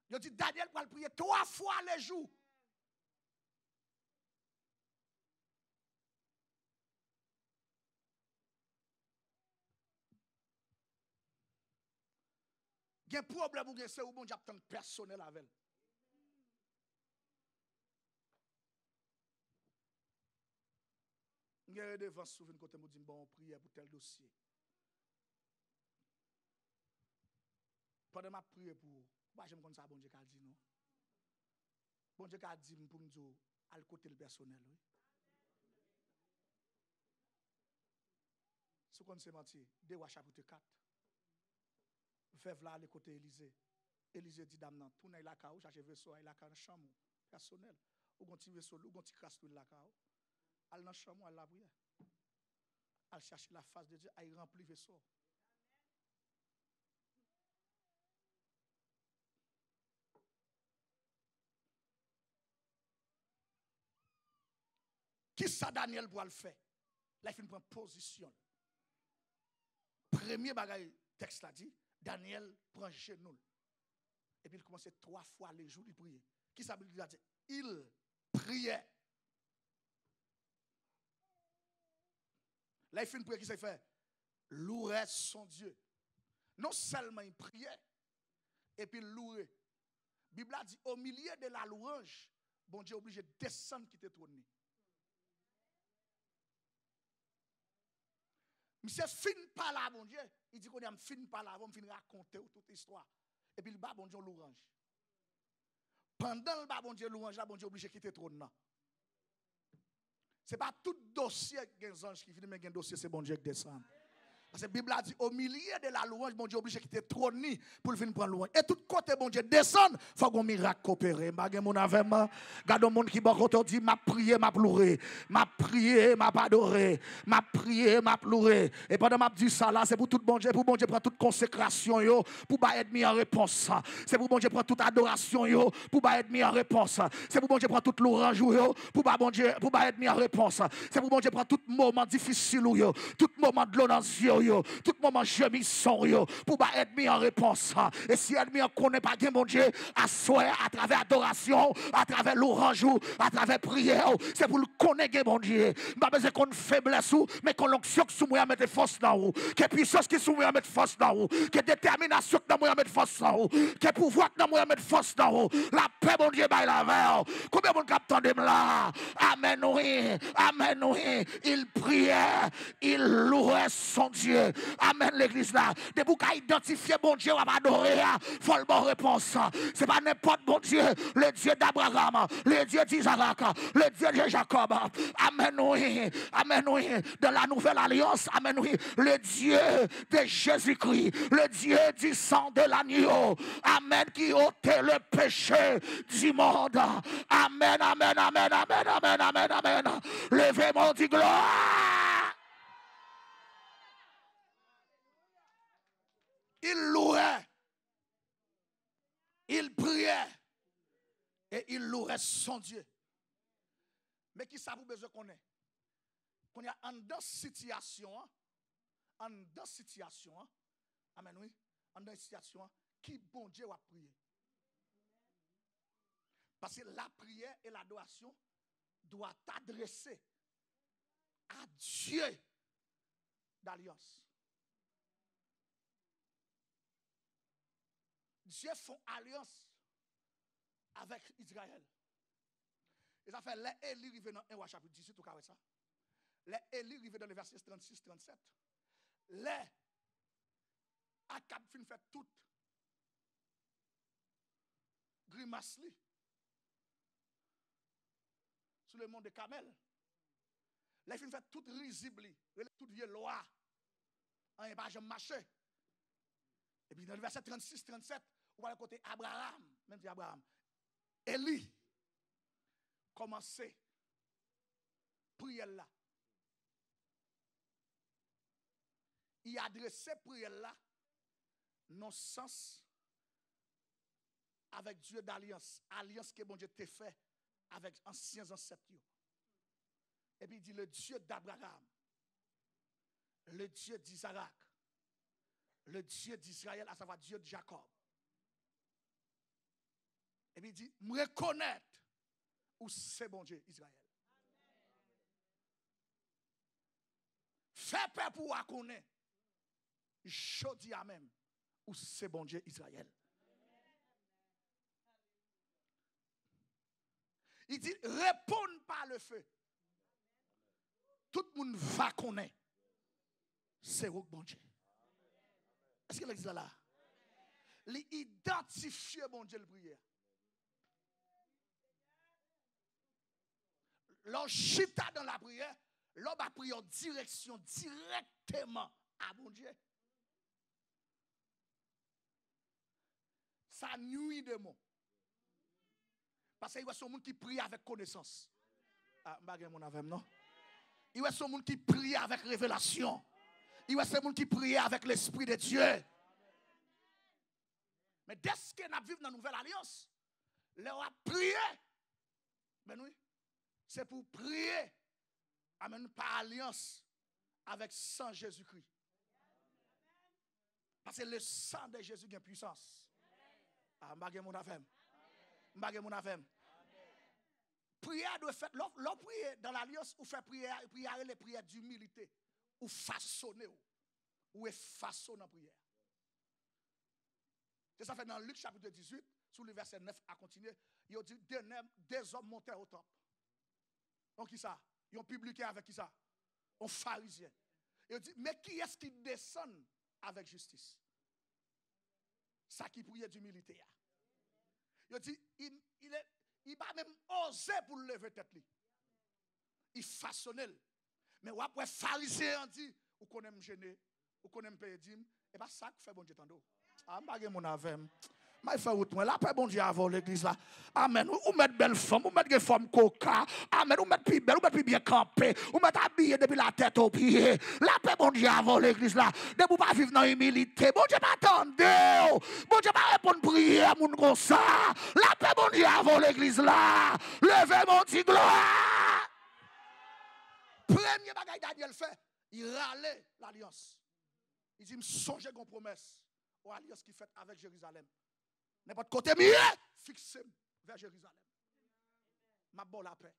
[SPEAKER 1] Je dis Daniel pour prier 3 fois les jours. Il y a un problème où c'est où bon Dieu tant personnel avec elle. Il y a des devants souvent côté me dit bon prière pour tel dossier. Pendant que je prie pour vous, je me ça, bon Dieu qui a dit non. Bon Dieu qui a dit pour nous dire, à côté le personnel. Oui. Ce qu'on s'est menti, 2 Rois chapitre 4. Veuve là, le côté Élysée. Élysée dit, dame, tournez la caou, cherchez vaisseau, il a une chambre personnelle. Ou un petit vaisseau, ou un petit crasse tout la caou. Elle dans la chambre, elle la prière. Elle cherche la face de Dieu, elle remplit le vaisseau. Qui ça Daniel pour le faire? Là, il prend position. Premier bagage, texte a dit, Daniel prend genou. Et puis il commençait 3 fois les jours, il priait. Qui ça veut dire? Il priait. Là, il fait une prière qui s'est fait. Louer son Dieu. Non seulement il priait, et puis il louait. La Bible a dit, au milieu de la louange, bon Dieu est obligé de descendre qui était trôné. Monsieur fin par là, bon Dieu. Il dit qu'on a fin par là, on va raconter toute l'histoire. Et puis le bas, bon Dieu, l'orange. Pendant le bas, bon Dieu, l'orange, là, bon Dieu, obligé de quitter le trône. Ce n'est pas tout dossier qui est ange qui finit, mais un dossier, c'est bon Dieu qui descend. Parce que la Bible a dit, au milieu de la louange, bon Dieu obligé de quitter le trône pour venir prendre louange. Et tout côté, bon Dieu descend, il faut qu'on miracle coopérer. Je mon avec moi. Regarde monde qui bon dit, m'a prié, m'a pleuré. M'a prié, m'a adoré. M'a prié, m'a pleuré. Et pendant m'a dit ça là, c'est pour tout bon Dieu, pour bon Dieu prendre toute consécration yo, pour pas être mis en réponse. C'est pour bon Dieu prendre toute adoration yo, pour pas être mis en réponse. C'est pour bon Dieu prendre toute l'orange yo, pour pas bon Dieu, pour pas être mis en réponse. C'est pour bon Dieu prendre tout moment difficile yo, tout moment de l'onance yo. Tout moment gémissant pour pas être mis en réponse. Et si l'ennemi ne connaît pas bien mon Dieu, à souhait, à travers adoration, à travers l'orange, à travers prière, c'est pour le connaître mon Dieu. Pas besoin qu'on faiblesse mais qu'on l'onction qui sous moi mettre force dans vous, que puissance qui sous moi mettre force dans vous, que détermination qui dans moi mettre force dans vous, que pouvoir qui dans moi mettre force dans vous. La paix mon Dieu bail la veille. Combien de monde capte de là? Amen oui. Amen oui. Il priait, il louait son Dieu. Amen l'église là. De vous identifier bon Dieu à adorer, faut le bon réponse. C'est pas n'importe bon Dieu, le Dieu d'Abraham, le Dieu d'Isaac, le Dieu de Jacob. Amen oui. Amen oui. Dans la nouvelle alliance, amen oui. Le Dieu de Jésus-Christ, le Dieu du sang de l'agneau. Amen qui ôtait le péché du monde. Amen, amen, amen, amen, amen, amen, amen. Levez-moi du gloire. Il louait, il priait et il louait son Dieu. Mais qui ça vous besoin qu'on ait? Qu'on y a en dans situation, amen oui, en dans situation, qui bon Dieu va prier. Parce que la prière et l'adoration doivent t'adresser à Dieu d'alliance. Dieu font alliance avec Israël. Et ça fait les Élie arrivent dans 1 Roi chapitre 18, tout ça. Les Élie arrivent dans le verset 36-37. Les Akab fin fait toute grimace sur le monde de Kamel. Les fin fait toute risible, toute vieille loi. On n'est pas jamais marché. Et puis dans le verset 36-37, on va le côté Abraham, même dit Abraham. Élie commençait prière là. Il adressait prière là non sens avec Dieu d'alliance, alliance que bon Dieu t'a fait avec anciens ancêtres. Et puis il dit le Dieu d'Abraham, le Dieu d'Isaac, le Dieu d'Israël, à savoir Dieu de Jacob. Et puis il dit, me reconnaître où c'est bon Dieu Israël. Fais peur pour connaître. Je dis à même où c'est bon Dieu Israël. Il dit, réponds par le feu. Tout le monde va connaître. C'est où bon Dieu. Est-ce que l'église est là? l'identifier, bon Dieu, le prière. L'on chita dans la prière, l'on va prier en direction directement à bon Dieu. Ça nuit de mots. Parce qu'il y a ce monde qui prie avec connaissance. Ah, mon avec non? Il y a ce monde qui prie avec révélation. Il y a ce monde qui prie avec l'Esprit de Dieu. Mais dès que nous vivons dans la nouvelle alliance, leur a prié. Ben oui, c'est pour prier. Amen, par alliance avec sang Jésus-Christ. Parce que le sang de Jésus a puissance. Ah, mon affaire. Mon affaire. Prière doit faire. L'on prie dans l'alliance, ou fait prière les prières d'humilité. Ou façonner. Ou est façonné en prière. C'est ça fait dans Luc chapitre 18, sous le verset 9 à continuer. Il dit des hommes montèrent au temple. Donc qui ça? Ils ont publié avec qui ça? Un pharisien. Il dit, mais qui est-ce qui descend avec justice? Ça qui priait d'humilité. Il dit, il va même oser pour lever tête. Il façonnait. Mais après, pharisien dit, ou qu'on aime gêner, ou qu'on aime payer dîme, et bien ça qui fait bon Dieu tando. Ah, je mon avem. Mais fait route moi là pas bon Dieu avant l'église là. Amen. Ou mettre belle femme, ou mettre des femmes coca. Amen. Ou mettre plus belle, ou mettre plus bien campé, ou mettre habillé depuis la tête aux pieds. La paix bon Dieu avant l'église là. De vous pas vivre dans l'humilité. Bon Dieu m'attendez. Bon Dieu pas répondre prière moun comme ça. La paix bon Dieu avant l'église là. Levez mon petit gloire. Premier bagage Daniel fait, il râlait l'alliance. Il dit me songez qu'on promesse. Ou alliance qui fait avec Jérusalem. N'importe côté mieux, fixez vers Jérusalem. Ma bonne la paix.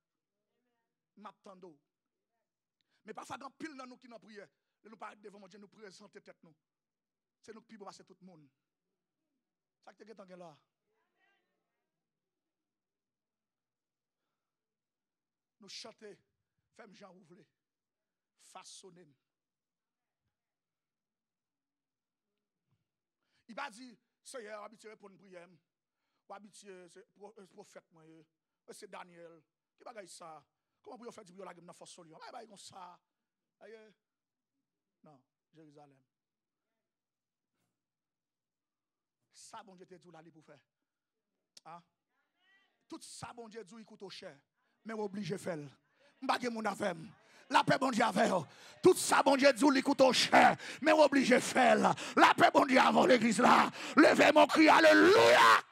[SPEAKER 1] Ma tando. Mais parfois, quand pile dans nous qui n'ont prié, nous parlons devant mon Dieu, nous présenter tête nous. C'est nous qui pouvons passer tout le monde. Ça que tu es là. Nous chanter, femme Jean Ouvlé, façonner. Il va dire, Seigneur, habitué pour une prière. Ou habitué, c'est prophète, c'est Daniel. Qui va gagner ça? Comment vous faire du bruit là, dans force solion? Mais comme ça. Non, Jérusalem. Ça, bon Dieu, te dit là, pour faire. Hein? Tout ça, bon Dieu, dit, il coûte cher. Mais obligé de faire. M'bagé mon affaire. La paix, bon Dieu, avec tout ça, bon Dieu, dit, il coûte cher. Mais obligé de faire. La paix, bon Dieu, avant l'église là. Levez mon cri, alléluia.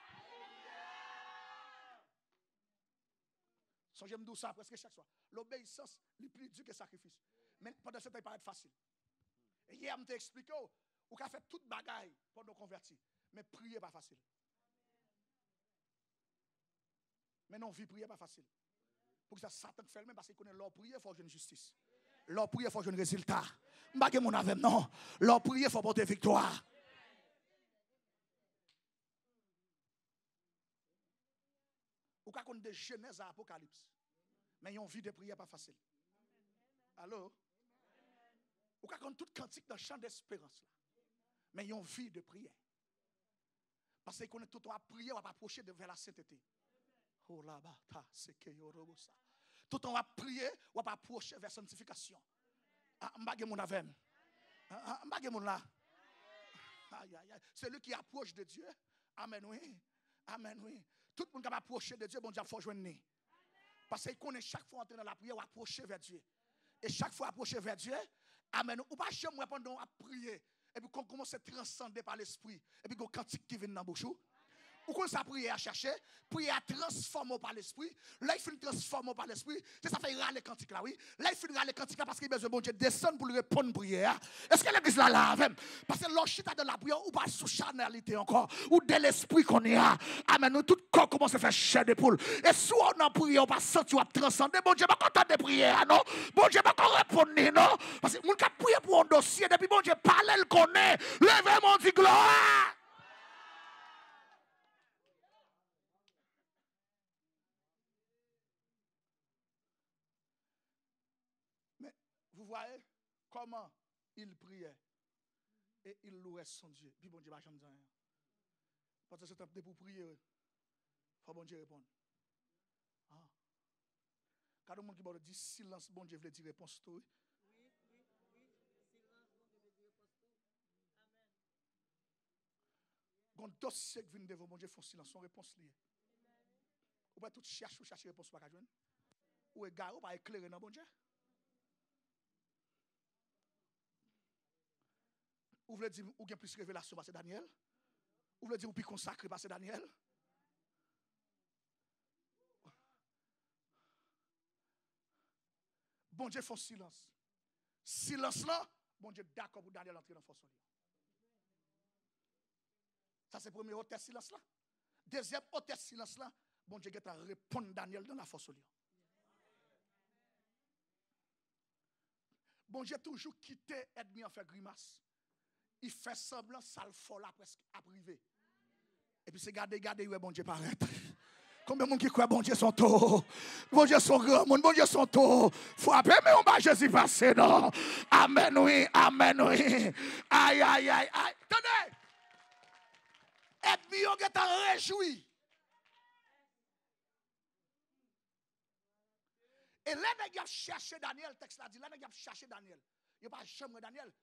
[SPEAKER 1] So, j'aime dire ça presque chaque soir. L'obéissance est plus dure que le sacrifice. Mais pendant ce temps, il paraît facile. Et hier, je t'ai expliqué, ou qu'a fait toute bagaille pour nous convertir. Mais prier pas facile. Mais non, vie prier pas facile. Pour que ça, Satan fait le même parce qu'il connaît leur prière, il faut une justice. Leur prière, il faut un résultat. Je mon avec non. Leur prière, il faut porter victoire. Ou quand on de Genèse à Apocalypse. Mais ils ont vie de prière pas facile. Allô? Ou quand on toute cantique dans le champ d'espérance. Mais ils ont vie de prière. Parce qu'on est tout le temps à prier, on va approcher vers la sainteté. Oh là bas, c'est que ça. Tout le temps à prier, on va approcher vers la sanctification. M'bagé mon avem. M'bagé mon là. C'est lui qui approche de Dieu. Amen oui. Amen oui. Tout le monde qui va approcher de Dieu, bon Dieu, il faut joindre. Parce qu'il connaît chaque fois entrer dans la prière, on va approcher vers Dieu. Et chaque fois approcher vers Dieu, amen. Ou pas jamais répondre à prier. Et puis qu'on commence à transcender par l'esprit. Et puis qu'on cantique qui vient dans la bouche. Ou qu'on ça prier à chercher, prier à transformer par l'esprit. Là, il fait transformer par l'esprit. C'est ça fait râler cantique là, oui. Là, il fait râler cantique là parce qu'il a besoin de bon Dieu descendre pour lui répondre prière. Est-ce que l'église là lave? Parce que l'orchita de la prière, ou pas sous charnalité encore, ou de l'esprit qu'on est à. Amen. Nous, tout corps commence à faire chair de poule. Et soit on a prié, on va sentir, on va transcender. Bon Dieu, pas content de prier, non? Bon Dieu, pas répondre, non? Parce que mon cap prier pour un dossier, depuis bon Dieu, parle, le connaît. Levez mon dit gloire. Vous voyez comment il priait et il louait son Dieu. Puis bon Dieu va jamais dire. Parce que c'est un temps pour prier. Il faut bon Dieu répondre. Ah. Quand le monde qui va dire silence, bon Dieu veut dire réponse. Oui. Quand dossier qui vient devant mon Dieu font silence, son réponse liée. Ou pas tout chercher réponse pas joindre. Ou égaré ou pas éclairer dans bon Dieu. Ou voulez dire ou bien plus révélation parce que Daniel. Ou voulez dire ou plus consacré parce que Daniel. Bon Dieu font silence. Silence là, bon Dieu d'accord pour Daniel entrer dans la force. Ça c'est le premier hôtel silence là. Deuxième hôtel silence là, bon Dieu va répondre Daniel dans la force. Bon Dieu toujours quitté ennemi en faire grimace. Il fait semblant ça le faut là presque à privé. Et puis c'est garder où bon Dieu paraître. Combien de monde qui croit bon Dieu son taux? Bon Dieu son grand monde, bon Dieu son taux. Frappez, mais on va Jésus passer, non? Amen, oui, amen, oui. Aïe, aïe, aïe, aïe. Tenez! Ennemi, on est réjoui. Et là, il a cherché Daniel, le texte l'a dit, là, il a cherché Daniel. Il n'a pas jamais Daniel.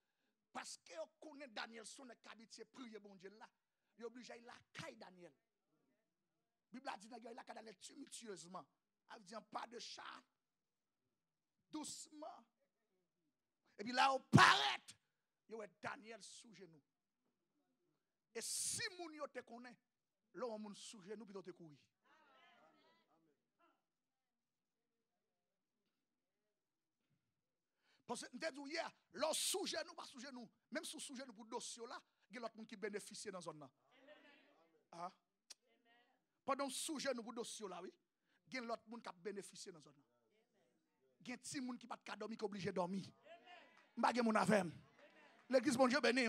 [SPEAKER 1] Parce qu'on connaît Daniel, son habitué prier bon Dieu là. Il est obligé de la caille Daniel. La Bible a dit qu'il a Daniel tumultueusement. Elle dit pas de chat. Doucement. Et puis là, on paraît. Il y a Daniel sous genou. Et si moun yo te connaît, là, on moun sous genou, puis on te courir. Parce que nous avons dit hier, l'on sous genou, pas sous genou. Même sous genou pour dossier là, il y a l'autre monde qui bénéficie dans la zone là. Ah. Pendant sous genou pour dossier là, oui, il y a l'autre monde qui a bénéficié dans la zone là. Il y a un petit monde qui n'a pas dormir, qui est obligé de dormir. Je ne sais pas si l'église, bon Dieu, béni.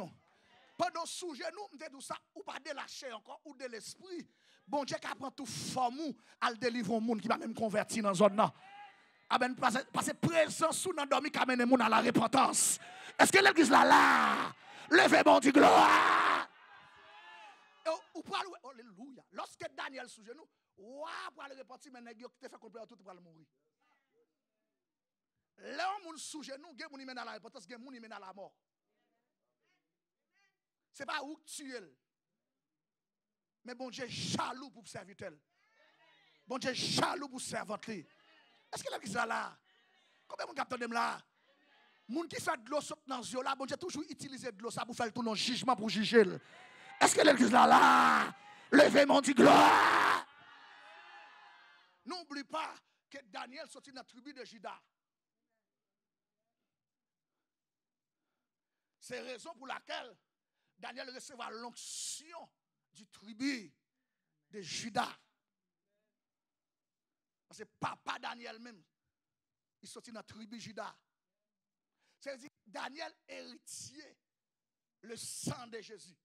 [SPEAKER 1] Pendant sous genou, nous avons dit ça, ou pas de la chair encore, ou de l'esprit. Bon Dieu qui apprend tout forme à délivrer un monde qui va même convertir dans la zone là. Parce que présence sous dans dormi qui amène les gens à la repentance. Est-ce que l'église là, levez bon Dieu gloire. Alléluia. Lorsque Daniel sous genou, pour aller repentir, mais nèg yo qui te fait comprendre tout pour aller mourir. Là on moun sous genou, gen moun mène à la repentance, gen moun mène à la mort. C'est pas où tuer. Mais bon Dieu jaloux pour serviteur. Bon Dieu jaloux pour serviteur. Est-ce que l'église là? Combien de gens ont là? Moun qui fait de l'eau saute dans yeux là, bon Dieu toujours utiliser de l'eau ça pour faire tout non jugement pour juger. Est-ce que l'église là? Levez mon Dieu gloire. N'oublie pas que Daniel sortit dans la tribu de Juda. C'est la raison pour laquelle Daniel recevra l'onction du tribu de Juda. Parce que papa Daniel même, il sortit dans la tribu Juda. C'est-à-dire Daniel héritier le sang de Jésus.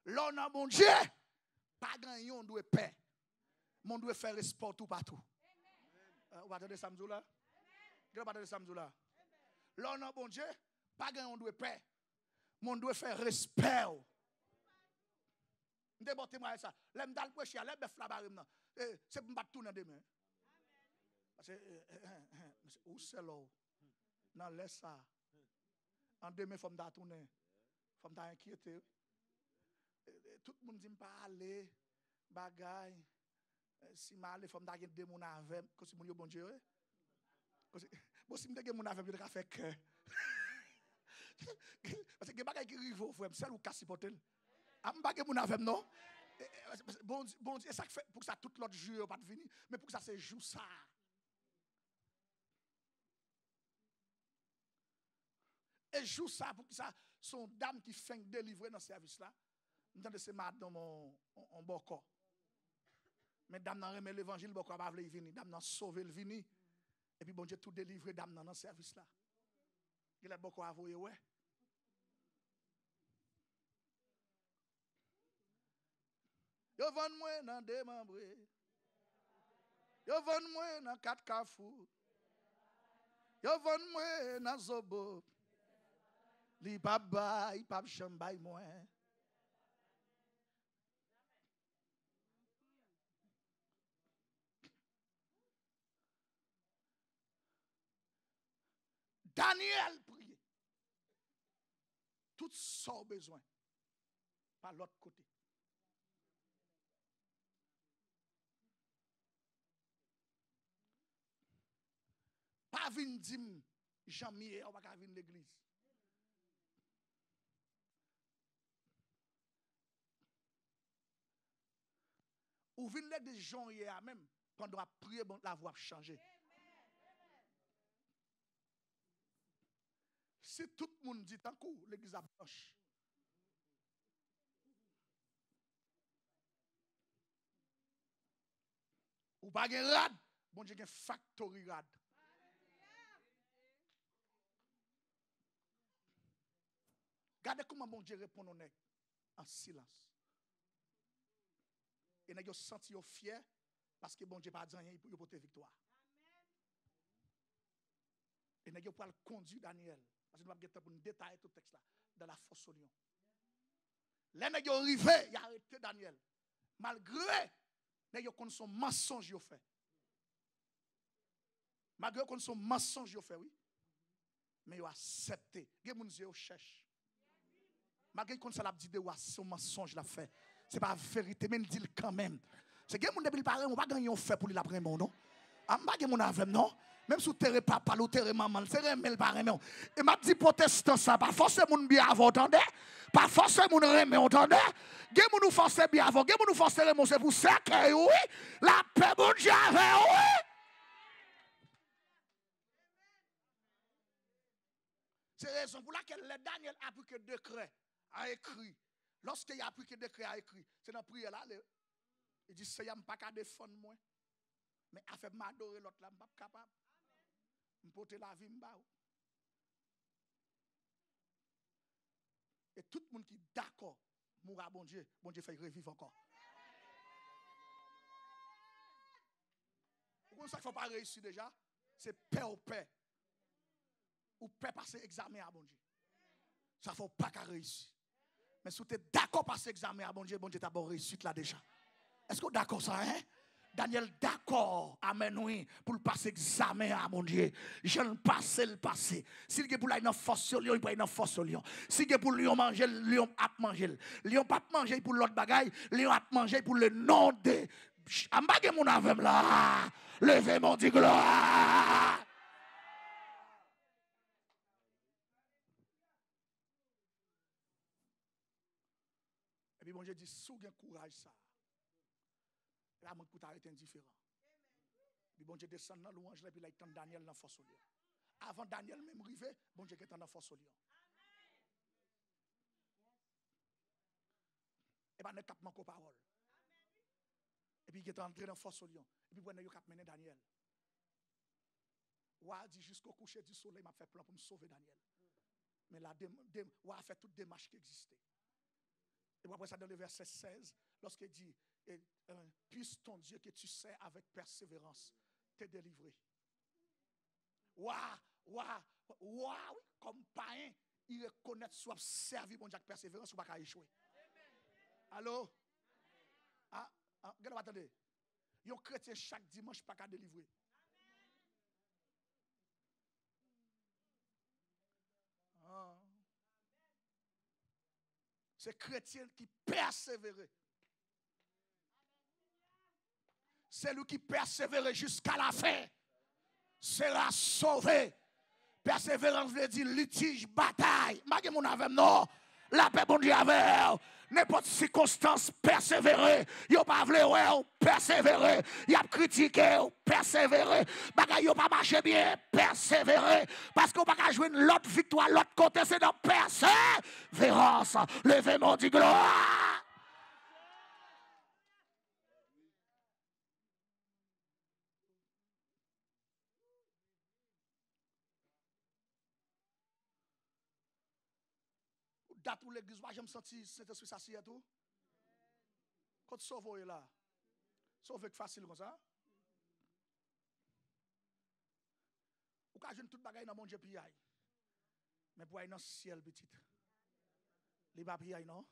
[SPEAKER 1] L'on a mon Dieu, pas gagné, on doit paix. On doit faire sport tout partout. Vous attendez samedi là? Vous attendez samedi là? L'on a mon Dieu, pas gagné, on doit paix. On doit faire respect. Débottez-moi ça. L'aime dans le prêcher, l'aime bœuf la barre. C'est pour me battre tout dans demain. Parce que, où c'est là? Non, laisse ça. En demain, il faut me tourner. Il faut me inquiéter. Tout le monde dit pas aller, bagaille. Si je aller, il faut me dire des gens avec. Parce que mon Dieu. Si je me dis des gens avec, je vais faire cœur. Parce que les bagailles qui arrivent au frère, c'est ou casse potel. Je ne sais pas avec non. Bon Dieu, ça fait pour que ça tout l'autre jour pas venir, mais pour que ça se joue ça. Et joue ça pour que ça son dame qui fait délivrer dans ce service là. M'entendez c'est madame en boko. Mais dame nan remet l'évangile boko pas vle venir, dame nan sauver le vini. Et puis bon Dieu tout délivrer dame dans ce service là. Il a boko avoyer ouais. Yo vend moi dans démembré. Yo vend moi dans 4 carrefour. Yo vend moi dans zobo. Li pa bay, pa chambay moins. Daniel priait. Tout ça besoin. Par l'autre côté. Pas vin dim, jamais on va pas venir l'église. Ou vin des gens hier même, pendant à prier, bon, la voix a changé. Si tout le monde dit un coup, l'église a blanche. Ou pas gen rad, bon Dieu gen factory rad. Regardez comment bon Dieu répond au nèg en silence. Et nèg yo senti yo fier parce que bon Dieu pas dit rien pour porter victoire. Et nèg yo pour conduire Daniel parce que nous va gagner pour nous détailler tout texte là dans la fosse au lion. Les nèg yo arrivé, il a arrêté Daniel. Malgré nèg yo kon son mensonge yo fait. Malgré kon son mensonge yo fait oui. Mais yo accepté. Gen moun yo cherche. Malgré qu'on ça l'a dit de son mensonge l'a fait. C'est pas vérité mais il dit quand même. C'est que moun depuis le parler on pas gagner on fait pour l'après mon non. Ah pas que mon avec non. Même sous terre papa ou terre maman, c'est remel le parler non. Et m'a dit protestant ça pas forcément moun bien avant entendez. Pas forcément moun remel entendez. Gen moun nous forcer bien avant, gen moun nous forcer remel c'est pour ça que oui, la paix bon Dieu avec oui. C'est la raison pour laquelle Daniel a pris que décret a écrit. Lorsqu'il a pris que décret a écrit, c'est dans la prière là. Il dit, c'est pas qu'à défendre moi. Mais a fait m'adorer l'autre là, je ne suis pas capable. Je porter la vie, et tout le monde qui est d'accord, mourra bon Dieu fait revivre encore. Vous comprenez ça qu'il ne faut pas réussir déjà? C'est paix au paix. Ou paix passer examen à bon Dieu. Ça ne faut pas qu'à réussir. Mais si tu es d'accord passer examen à bon Dieu t'a bon réussite là déjà. Est-ce que vous êtes d'accord ça, hein? Daniel d'accord, amen oui, pour le passer examen à mon Dieu. Je le passe, le passé. S'il y a pour la une force sur lion, il prend une force sur lion. S'il y a pour lion manger, lion a manger. Lion pas manger pour l'autre bagaille, lion a manger pour le nom de. Ambage mon avem là. Levez mon dit gloire. Et puis bon Dieu dit, sous un courage ça. Là, mon pour arrêter indifférent. Puis bon Dieu descend dans louange là, puis là, il tend Daniel dans la force au lion. Avant Daniel même arrivé, bon Dieu est dans la force au lion. Et bien, il cap manque aux paroles. Et puis il est entré dans la force au lion. Et puis il a cap mené Daniel. Ouah dit jusqu'au coucher du soleil, m'a fait plan pour me sauver Daniel. Mais là, Ouah a fait toute démarche qui existait. Et après ça, dans le verset 16, lorsqu'il dit, puisse ton Dieu que tu sais avec persévérance te délivrer. Ouah, oui, comme païen, il reconnaît soit servi bon Dieu avec persévérance ou pas qu'à échouer. Allô? Attendez. Yon chrétien chaque dimanche pas qu'à délivrer. C'est chrétien qui persévère. C'est lui qui persévère jusqu'à la fin. Sera sauvé. Persévérance veut dire litige, bataille. Magé mon avec non. La paix bon Dieu avec. N'importe circonstance, persévérer. Yo pas vle ouais, persévérer. Y a critiqué, persévérer. Bagay yo pas marché bien, persévérer. Parce qu'on pas jouer l'autre victoire, l'autre côté, c'est dans persévérance. Levez mon dit gloire. Date où l'église, moi j'aime sentir cet esprit s'assied tout. Quand tu sauves là, sauve facile comme ça. Ou quand je ne tout bagaille dans mon Dieu piaille. Mais pour aller dans le ciel, petit. Les papiers, non?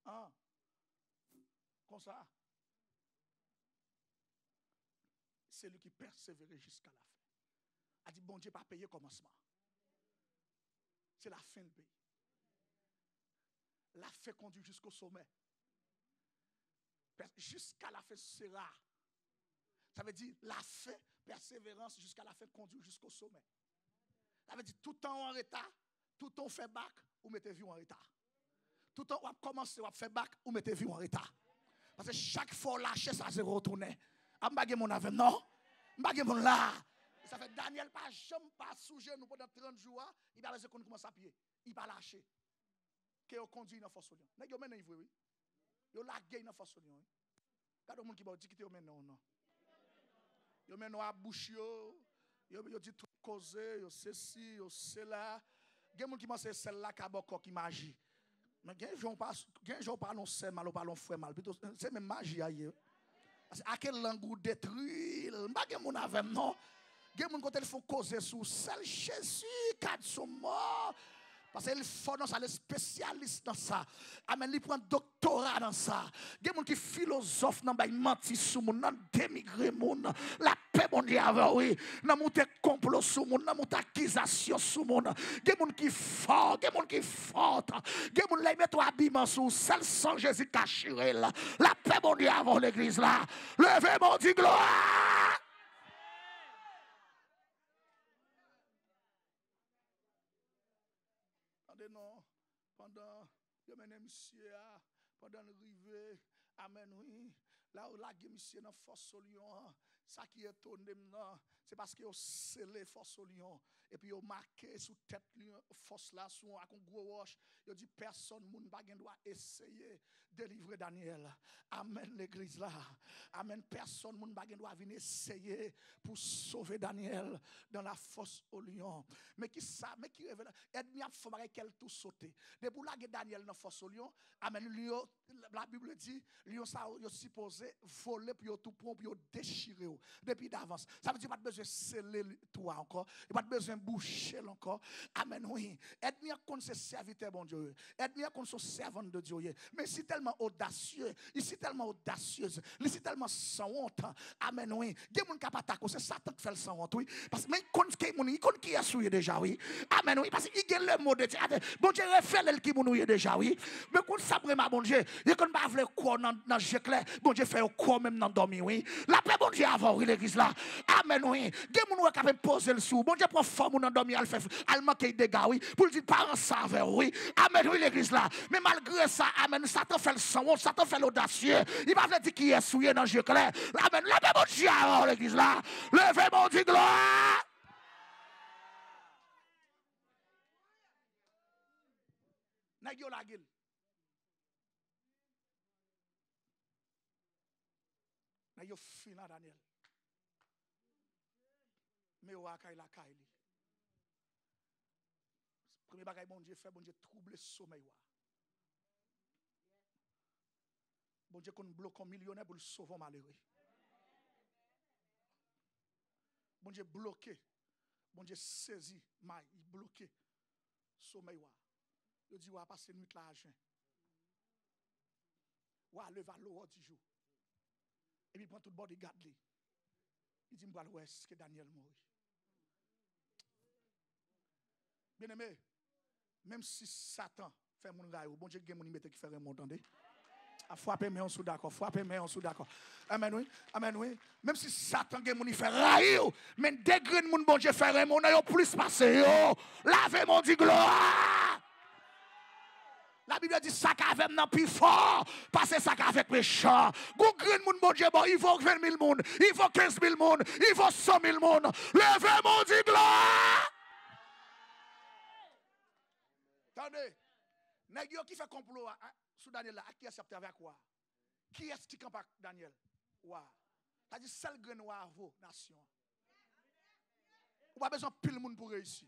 [SPEAKER 1] Ah, comme ça. C'est lui qui persévère jusqu'à la fin. A dit, bon Dieu, pas payer commencement. C'est la fin du pays. La fin conduit jusqu'au sommet. Jusqu'à la fin sera. Ça veut dire la fin, persévérance jusqu'à la fin conduit jusqu'au sommet. Ça veut dire tout temps en retard, tout temps fait bac, ou mettez vie en retard. Tout temps on commence à faire bac, ou mettez vie en retard. Parce que chaque fois lâcher, ça se retourne. Je ne mon avec non. Je mon là. Ça fait Daniel pas jamais pas sous genou pendant 30 jours, il va laisser qu'on commence à pied. Il va lâcher. Que on conduit dans force lion. Nèg yo men nan oui. Yo la gay dans force lion. Quand monde qui ba dit que yo men non. Yo men à bouche yo dit tout causer, yo ceci, yo cela. Gen monde qui pense celle-là ka boko qui magie. Mais gen jour pas non c'est mal ou pas non frère mal. Plutôt c'est même magie ailleurs. Parce que à quel langue détruit, pas gen monde avec non. Gen monde quand ils font causer sur celle Jésus quatre sont morts. Parce qu'il faut dans ça, les spécialistes dans ça. Amen, il prend doctorat dans ça. Il y a des gens qui philosophes dans les menti sous moun, dans démigrer moun. La paix mon Dieu avec oui. Dans monter complot sous moun, dans monter accusation sous moun. Il y a des gens qui fort, il y a des gens qui fort. Il y a des gens qui mettent un habillement sous celle sans Jésus caché. La paix mon Dieu avant l'église là. Levez mon Dieu gloire. Non, pendant le monsieur, pendant le rivet, amen, oui. Là où la monsieur dans force au lion, ça qui est étonné, c'est parce qu'il a scellé force au lion. Et puis il a marqué sous tête force là, sous un gros roche. Il a dit personne ne doit essayer de délivrer Daniel. Amen, l'église là. Amen, personne ne doit venir essayer pour sauver Daniel dans la fosse au lion. Mais qui ça, mais qui révèle, aide-moi à faire qu'elle tout sauter. Depuis là, Daniel dans la fosse au lion, amen, la Bible dit, lion ça, il supposé voler, puis tout prendre, puis déchirer. Depuis d'avance. Ça veut dire qu'il n'y a pas besoin de sceller toi encore. Il n'y a pas besoin de boucher encore. Amen, oui. Aide-moi qu'on se serviteur, bon Dieu. Aide-moi qu'on soit servant de Dieu. Mais c'est tellement audacieux. Ici tellement audacieuse. Ici tellement sans honte. Amen, oui. Il y a des gens qui n'ont pas c'est Satan qui fait le sans honte, oui. Parce que il connaît qui est souillé déjà, oui. Amen, oui. Parce qu'il y a le mot de Dieu. Bon Dieu, refait qui est déjà, oui. Mais quand ça prend bon Dieu, il ne pas vouloir quoi dans le jeu clair. Bon Dieu fait quoi même dans dormir, oui. La paix, bon Dieu, avant, oui, l'église là. Amen, oui. Il y a des gens qui peuvent poser le sou. Bon Dieu, pour forme dans dormir, elle manque des dégâts, oui. Pour le dire, parents savent, oui. Amen, oui, l'église là. Mais malgré ça, amen, Satan fait le sang, Satan fait l'audacieux. Il va dire qui est souillé dans le jeu clair. Amen, la paix, bon Dieu, avant, l'église là. Levez, mon Dieu, gloire. Nèg yo la gueule. Nèg yo fina Daniel. Mais ou akay la kay li. Premier bagay bon Dieu fait bon Dieu trouble sommeil wa. Bon Dieu qu'on bloque un millionnaire pour le sauver malheureux. Bon Dieu bloqué. Bon Dieu saisi, il bloqué sommeil wa. Il dit wa passer nuit là à jeun. Wa lever l'eau du jour. Et puis il prend tout le bord de garde li. Il dit m'va l'ouest que Daniel mourit. Bien aimé, même si Satan fait mon rayon, bon Dieu, mon qui fait un entendez? A frapper mais on sous d'accord, frapper mais on sous d'accord. Amen oui, amen oui. Même si Satan mon fait rayon, mais degré mon bon Dieu fait un mon yo plus passé yo. Lavez mon dit gloire. La Bible dit ça qu'avec nan plus fort, parce que ça qu'avec méchant. Gon grand moun bon Dieu bon, il faut 20 000 moun, il faut 15 000 moun, il faut 100 000 moun. Levez mon dit gloire. Attendez, nèg yo qui fait complot sous Daniel là, qui accepte avec quoi? Qui est-ce qui campe avec Daniel? Wa. Ça dit seul grain noir vaut nation. Ou pas besoin de pile monde pour réussir.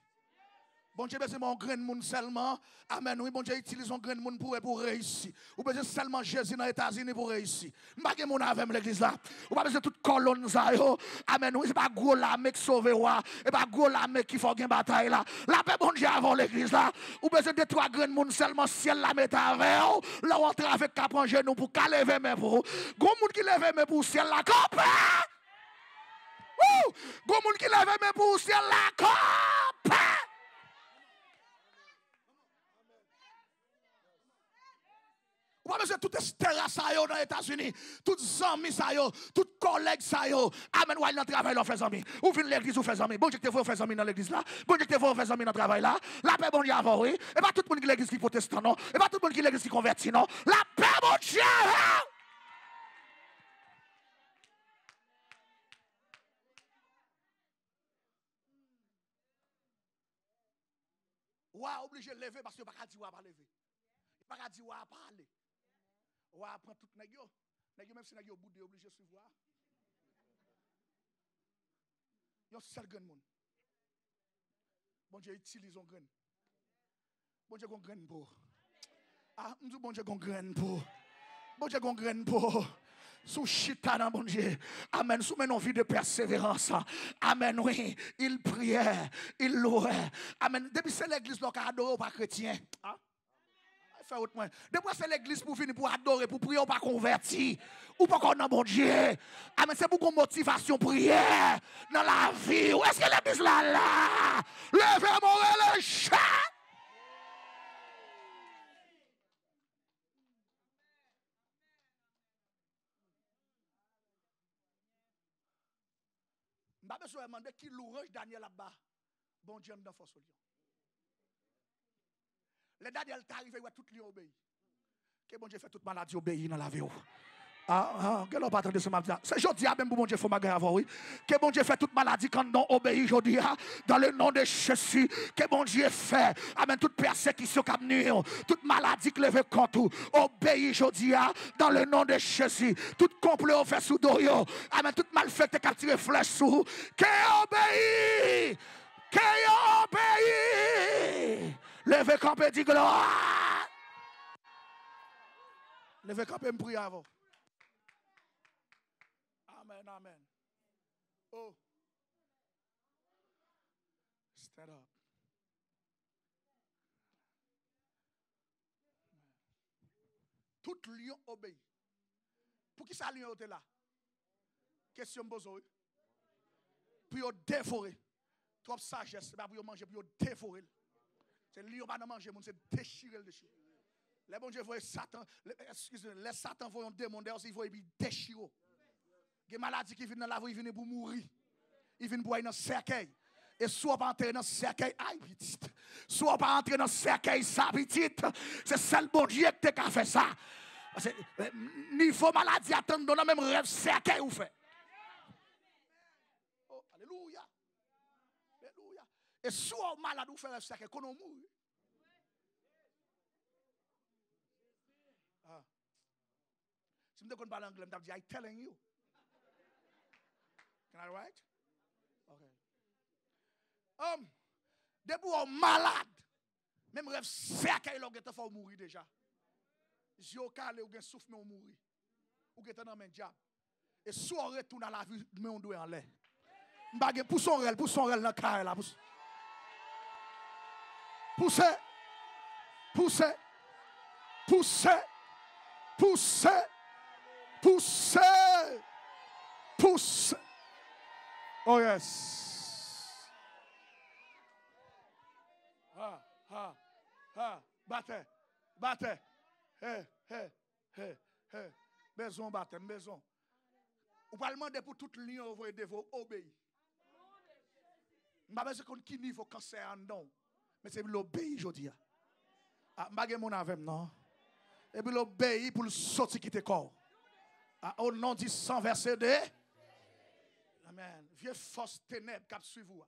[SPEAKER 1] Bon Dieu, besoin de grand monde seulement. Amen. Oui, bon Dieu, utilise un grand monde pour réussir. Ou besoin seulement Jésus dans les États-Unis pour réussir. Pas que mon avec l'église là. Ou pas besoin de toute colonne ça yo. Amen. Oui, c'est pas gros l'armée qui sauve roi. Et pas gros l'armée qui fait une bataille là. La paix bon Dieu avant l'église là. Ou besoin de trois grands monde seulement ciel la mettre avec vous. Là on travaille avec cap en genou pour lever mais pour. Gros monde qui lève mais pour ciel la campe. Gros monde qui lève mais pour ciel la campe. Ou pas besoin de tout estera ça yo dans les États-Unis, tout amis ça yo, tout collègues ça yo. Amen, ou dans travail là fait amis. Ou vinn l'église ou fait amis. Bon Dieu que vous fait amis dans l'église là. Bon Dieu que vous fait amis dans travail là. La paix bon Dieu avant oui. Et pas tout le monde qui l'église qui protestant non. Et pas tout le monde qui l'église qui converti non. La paix bon Dieu. Ou obligé de lever parce que pas dire ou pas lever. Pas dire ou pas aller. Ou apprend tout nèg yo. Nèg yo même si nèg yo boudé obligé de suivre. Yon seul grand monde. Bon Dieu utilise un grain. Bon Dieu gon grain pour. Ah, m'dou bon Dieu gon grain pour. Bon Dieu gon grain pour. Sous chita dans bon Dieu. Amen. Sous une vie de persévérance. Amen. Oui. Il priait. Il louait. Amen. Depuis c'est l'église qui a adoré pas chrétien. Ah? Depuis c'est l'église pour venir pour adorer, pour prier, ou pas converti, ou pas qu'on a bon Dieu. Amen. C'est pour qu'on motivation prière dans la vie. Où est-ce que l'église là? Levez-moi le chat. Je vais me demander qui l'orange Daniel là-bas. Bon Dieu, dans force lion. Les Daniel t'arrive et tout lion obéit. Que bon Dieu fait toute maladie obéir dans la vie. Que l'on pas attendre ce matin. C'est jeudi même pour bon Dieu faut magasin avant oui. Que bon Dieu fait toute maladie quand non obéit jeudi dans le nom de Jésus. Que bon Dieu fait. Amen toute persécution qui nuit, toute maladie qui lève contre obéit jeudi dans le nom de Jésus. Tout complot fait sous doyo. Amen toute malfaite qui a tiré flèche sous. Que obéit. Que obéit. Levez campé dit gloire. Levez campé me prier avant. Amen, amen. Oh. Stand up. Tout lion obéit. Pour qui ça lion était là? Question bozo. Pour dévorer. Trop sagesse, pas pour manger, pour dévorer. C'est lion pas manger, c'est déchirer le déchirer. Les bon Dieu voient Satan, excusez-moi, les Satan voient un démon d'ailleurs, ils voient déchirer. Il y a des maladies qui viennent dans la vie, ils viennent pour mourir. Ils viennent pour aller dans le cercueil. Et soit pas entrer dans le cercueil, aïe petite. Soit pas entrer dans le cercueil, ça petite. C'est seul bon Dieu qui a fait ça. Parce que niveau maladie, attendre dans le même rêve cercueil ou fait. Oh, alléluia. Alléluia. Et soit malade ou fait rêve cercueil, qu'on a mouru. Ah. Si je ne parle anglais, je dis, I'm telling you. Can I write? Okay. Depuis on malade, même rêve cercueil là, on faut mourir déjà. Yeux calé ou gen souffle mais on mourir. Ou gen dans men diable. Et soit on retourne à la vie mais on doit en l'air. M'bagé pour son rel dans carré là. Poussez. Poussez. Poussez. Poussez. Poussez. Poussez. Oh yes. Battez. Battez. Maison battez, maison. Ou pas demander pour toute lion vous devez obéir. M'pa besoin qu'on qui niveau cancer en don. Mais c'est l'obéir aujourd'hui. Ah m'pa mon avec non. Et puis l'obéir pour le sortir qui te corps. Au nom du sang verset 2. Amen. Vieux force ténèbres qui suivent vous.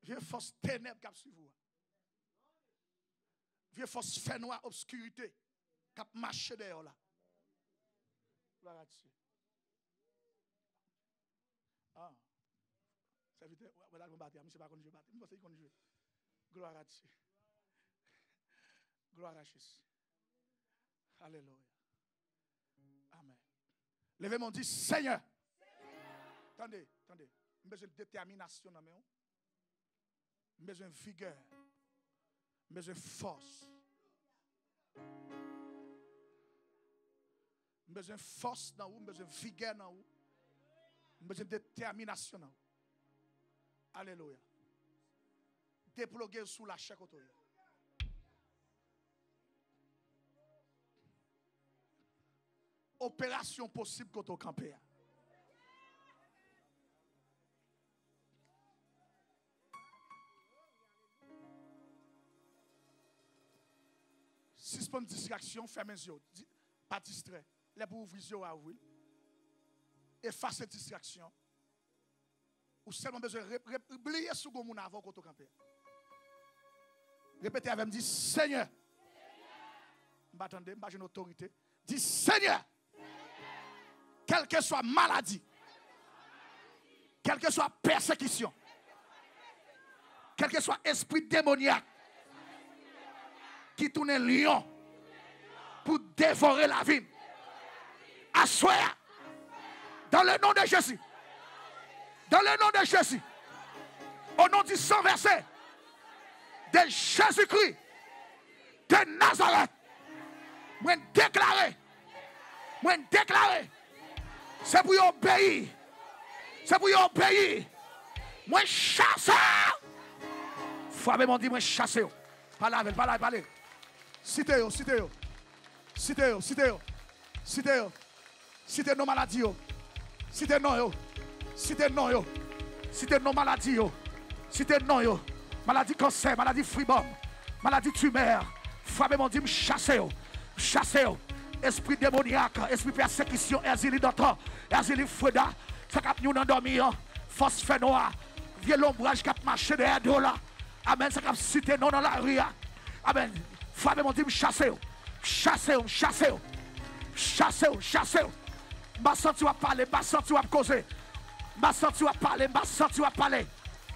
[SPEAKER 1] Vieux force ténèbres qui suivent vous. Vieux force fait noir obscurité qui marche derrière là. Gloire à Dieu. serviteur, voilà, je ne sais pas quand je vais je pense qu'il connaît jouer. Gloire à Dieu. Gloire à Jésus. Alléluia. Amen. Levez-moi, dit Seigneur. Attendez, attendez. J'ai besoin de détermination dans mes mains. J'ai besoin de vigueur. J'ai besoin de force. J'ai besoin de force dans vous, j'ai besoin de vigueur dans vous. J'ai besoin de détermination dans vous. Alléluia. Déploguer sous la chair côté. Opération possible côté au campé. Suspend distraction, fermez les yeux. Pas distrait. Les pour ouvrir les yeux à ouvrir. Effacer distraction. Ou seulement besoin de oublier ce que vous avez côté au campé. Répétez avec moi, dit Seigneur. Attendez, je n'ai une autorité. Dis Seigneur. Quelle que soit maladie, quelle que soit persécution, quel que soit esprit démoniaque qui tourne lion pour dévorer la vie, assoya dans le nom de Jésus, dans le nom de Jésus, au nom du sang versé de Jésus-Christ de Nazareth, moi déclarer. C'est pour y obéir. C'est pour y obéir. Moi chasse. Frappez mon dit, moi chasse. Parlez. Citez-yo. Citez nos maladies. Citez non yo. Citez nos maladies. Citez non yo. Maladie cancer, maladie fribom, maladie tumeur. Frappez mon dit, chasse. Esprit démoniaque, esprit persécution, exil d'antan, exil freda, ça cap nous endormir, force fait noir, vieux l'ombrage cap marcher derrière de là. Amen, ça cap citer non dans la rue. Amen. Frappez mon Dieu, chassez. Ma senti va parler, ma senti va causer. Ma senti va parler.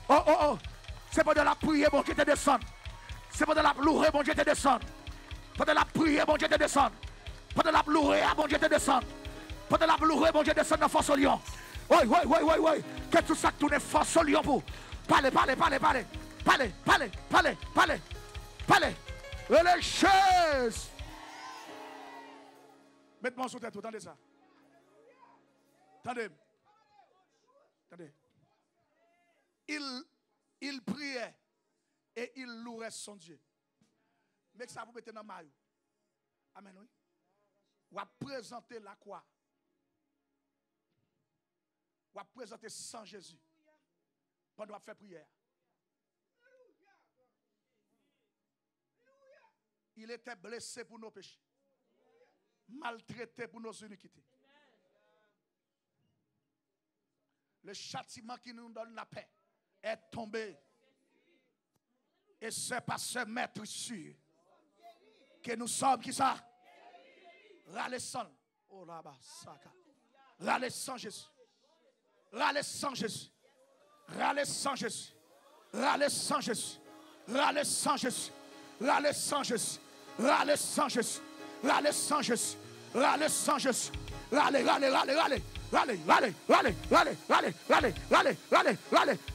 [SPEAKER 1] Oh. C'est pas de la prière, mon Dieu te descend. C'est pas de la louer, mon Dieu te descend. Pas de la prière, mon Dieu te descend. Pas de la louer, mon Dieu te descend. Pas de la louer, mon Dieu descend dans force au lion. Oui. Que tout ça tourne force au lion pour. Parlez. Les chaises. Mettez-moi sur tête, attendez ça. Attendez. Il priait et il louait son Dieu. Mais que ça vous mettez dans le maillot. Amen, oui. Ou à présenter la croix. Ou à présenter sans Jésus. Pendant qu'on fait prière. Il était blessé pour nos péchés. Maltraité pour nos iniquités. Le châtiment qui nous donne la paix est tombé. Et c'est par ce maître sûr que nous sommes qui ça? Râler sans. Oh là-bas, Saka. Râler sans Jésus. Râler sans Jésus. Râler sans Jésus. Râler sans Jésus. Râler sans Jésus. Râler sans Jésus. Râler sans Jésus. Râler sans Jésus. Râler sans Jésus. Râler.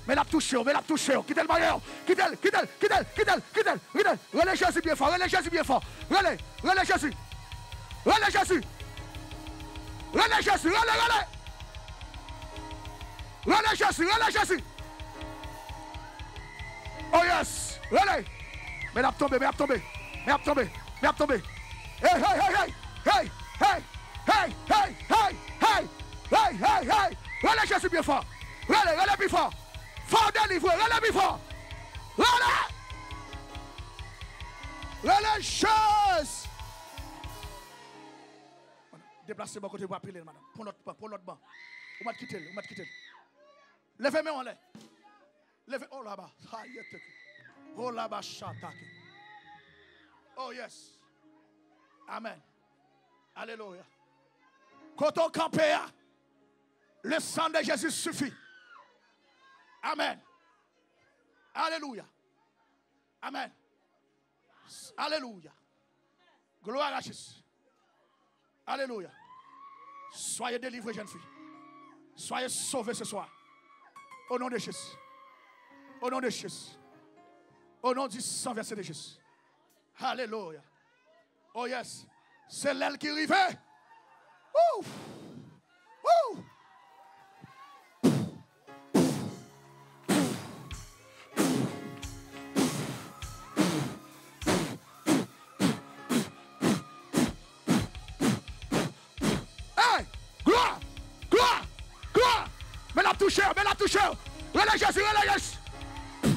[SPEAKER 1] Mais la touche. Quittez le maillot. Quittez. Relais Jésus bien fort. Relais Jésus. Relais Jésus. Oh yes. Relais. Mais la tomber. Hey. Relais Jésus bien fort. Relais plus fort. Fort délivré. Relais plus fort. Relais Jésus. Déplacez-moi côté pour appeler madame. Pour l'autre banc. On m'a quitté. Levez-moi en l'air. Levez. Oh là-bas. Oh là-bas, chatake. Oh yes. Amen. Alléluia. Quand on campé, le sang de Jésus suffit. Amen. Alléluia. Amen. Alléluia. Gloire à Jésus. Alléluia. Soyez délivrés, jeunes filles. Soyez sauvés ce soir. Au nom de Jésus. Au nom de Jésus. Au nom du sang versé de Jésus. Alléluia. Oh yes. C'est l'aile qui rivait. Ouh. Ouh. Hey! Gloire! Gloire! Gloire! Mais la toucheur! Relève Jésus, relève Jésus!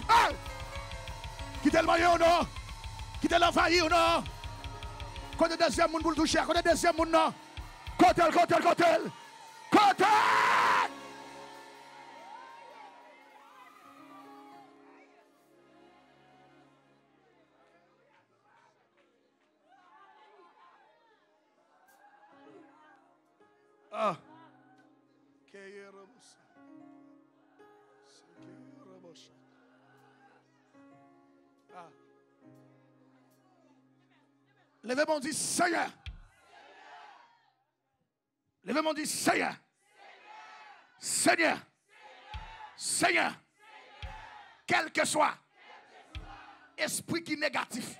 [SPEAKER 1] Hey! Quittez le maillot ou non? Quittez l'envahir ou non? Côté deuxième monde pour le toucher, côté deuxième monde non. Côté. Ah. Ah. Levez-moi, dit Seigneur. Levez-moi, dit Seigneur. Seigneur. Seigneur. Quel que soit esprit qui est négatif,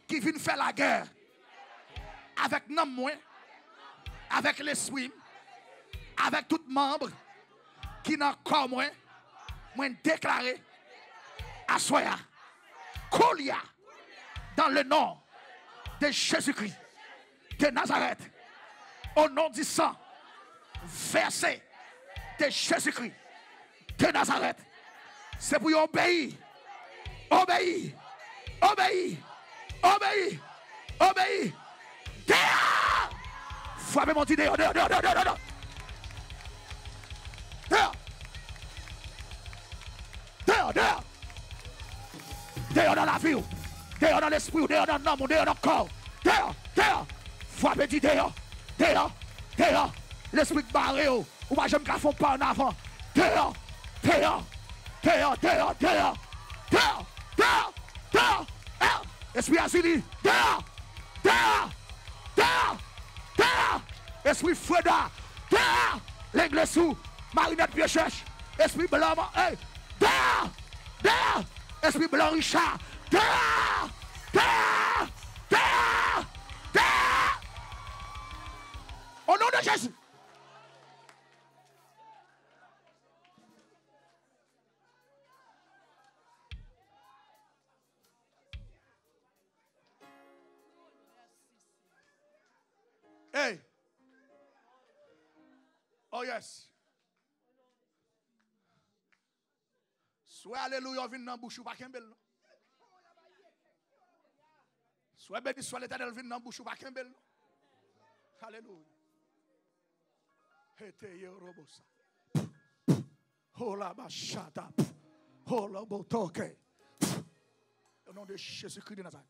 [SPEAKER 1] qui vient faire la guerre avec non moins, avec l'esprit, avec tout membre qui n'a corps moins déclaré à Soya, Kolia, dans le nom de Jésus-Christ de Nazareth, au nom du sang versé de Jésus-Christ de Nazareth, c'est pour y obéir. Obéir. Dehors! Frappez mon dit dehors. Dehors dans la vie, dehors dans l'esprit, dehors dans l'âme, dehors dans le corps. Dehors. Frappez dit dehors. L'esprit barré, ou pas j'aime qu'à fond pas en avant. Dehors. Esprit asili, dehors. Esprit Freda, dehors. L'aigle sous, Marinette Pied-Cherche. Esprit blanc, hey, dehors. Esprit blanc Richard, dehors. Au nom de Jésus. Hey. Oh yes. Soit alléluia, vient dans la bouche ou pas qu'un bel. Soit béni soit l'éternel, vient dans la bouche ou pas qu'un bel. Alléluia. Oh la bachata. Oh la botoke. Au nom de Jésus-Christ de Nazareth.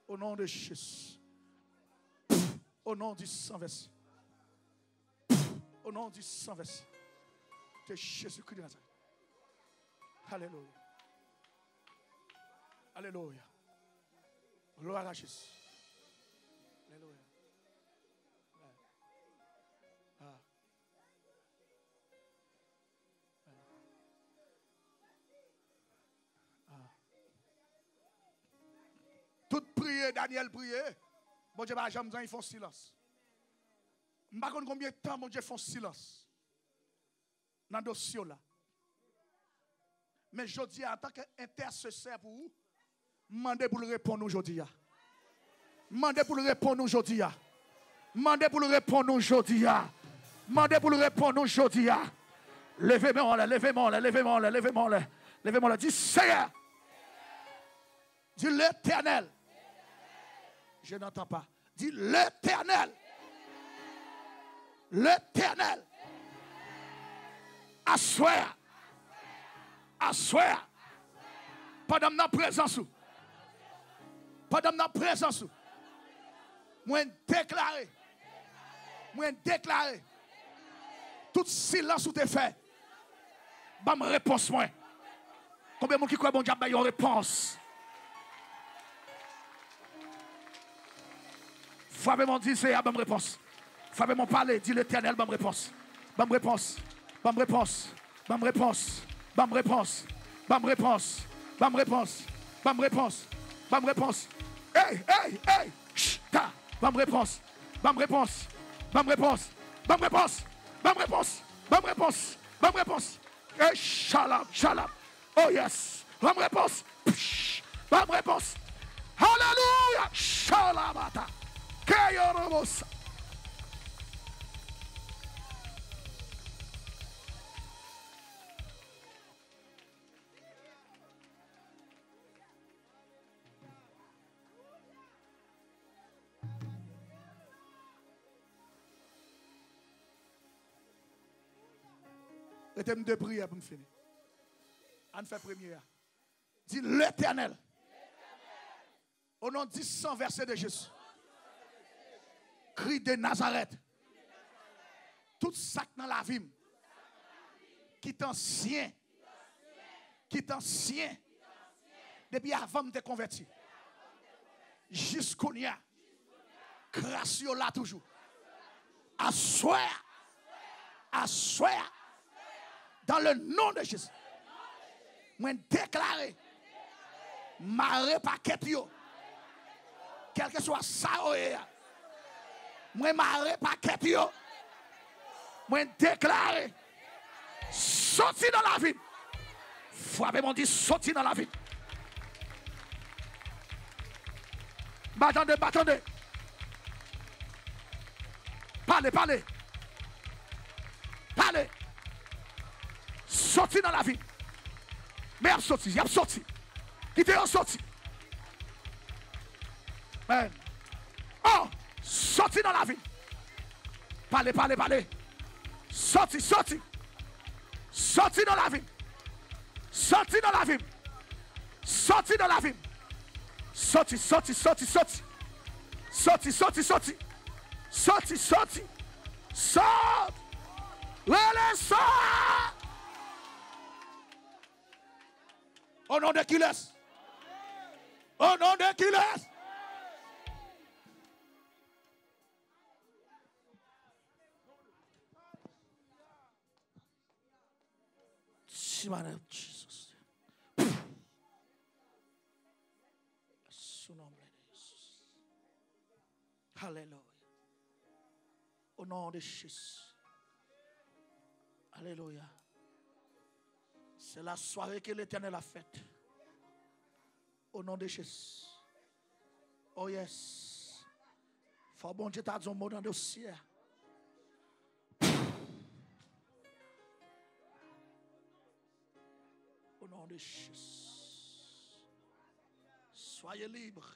[SPEAKER 1] Au nom de Jésus. Au nom du sang versé. Au nom du sang versé de Jésus-Christ de Nazareth. Alléluia. Alléluia. Gloire à Jésus. Alléluia. Toute prière, Daniel priait. Bon Dieu, ils font silence. Je ne sais pas combien de temps, mon Dieu, font silence. Dans le dossier là. Mais je dis en tant qu'intercesseur pour vous, demandez pour le répondre aujourd'hui. Demandez pour le répondre aujourd'hui. Demandez pour le répondre aujourd'hui. Demandez pour le répondre aujourd'hui. Levez-moi. Dis Seigneur. Dis l'Éternel. Je n'entends pas. Dis l'Éternel. L'Éternel. Assoir. Pendant ma présence. Moi déclarer. Tout silence ou te fait. Bam réponse moi. Combien de monde qui croit bon Dieu a une réponse? Frappez-moi, dit c'est la bonne réponse. Frappez-moi, parler, dit l'Éternel, bonne réponse. Bonne réponse. Bonne réponse. Bonne réponse. Bonne réponse. Bonne réponse. Bonne réponse. Bonne réponse. Bonne réponse. Hey, hey, hey. Chta. Bonne réponse. Bonne réponse. Bonne réponse. Bonne réponse. Bonne réponse. Bonne réponse. Bonne réponse. Hey, shalom, shalom. Oh yes. Bonne réponse. Bonne réponse. Hallelujah. Shalom. Kayorobos. Mettez-moi deux prières pour me finir. On fait première. Dis l'Éternel. Au nom de 100 versets de Jésus. Cri de Nazareth. Tout ça dans la vie. Qui est ancien. Qui est ancien. Depuis avant de te convertir. Jusqu'au nia. Grâce là toujours. Assoir. Assoir. Dans le nom de Jésus. Moi déclaré. Marre paquet yo. Quel que soit ça. Moi marre paquet yo. Moi déclaré. Sorti dans la vie. Frappez mon dit sorti dans la vie. Attendez, attendez. Parlez, parlez. Parlez. Sorti dans la vie. Mais il a sorti, il a sorti. Il était sorti. Amen. Oh, sorti dans la vie. Parlez, parlez, parlez. Sorti, sorti. Sorti dans la vie. Sorti dans la vie. Sorti dans la vie. Sorti, sorti, sorti, sorti. Sorti, sorti, sorti. Sorti, sorti. Sorti. Allez, sort. Au nom de qui laisse? Au nom de qui laisse? Jesus. Son nom de Jésus. Alléluia. Au nom de Jésus. Alléluia. C'est la soirée que l'Éternel a faite. Au nom de Jésus. Oh yes. Faut bon Dieu t'a dit un mot dans le dossier. Au nom de Jésus. Soyez libres.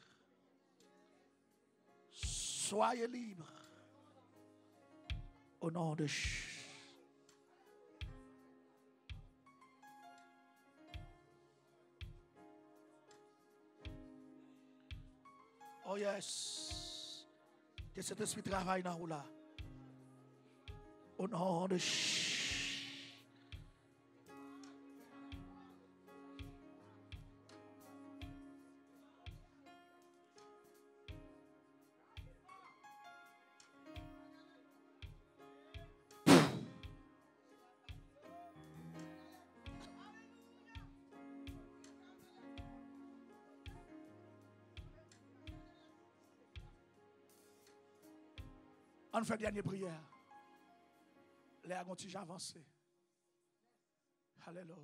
[SPEAKER 1] Soyez libres. Au nom de Jésus. Oh yes. Que cet esprit travaille dans vous là. Au nom de Jésus. On fait dernière prière. Les agontis avancé. Alléluia.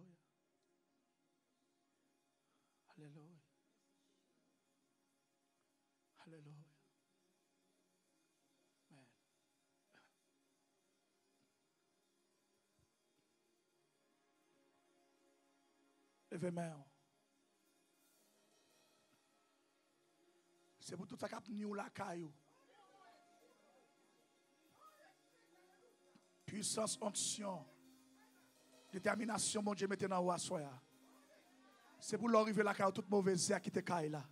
[SPEAKER 1] Alléluia. Alléluia. Amen. Levez main. C'est pour tout ça qui a tenu la caillou. Puissance, onction, détermination, mon Dieu, mettez dans la soya. C'est pour l'arriver là, car toute mauvaise qui te caille là.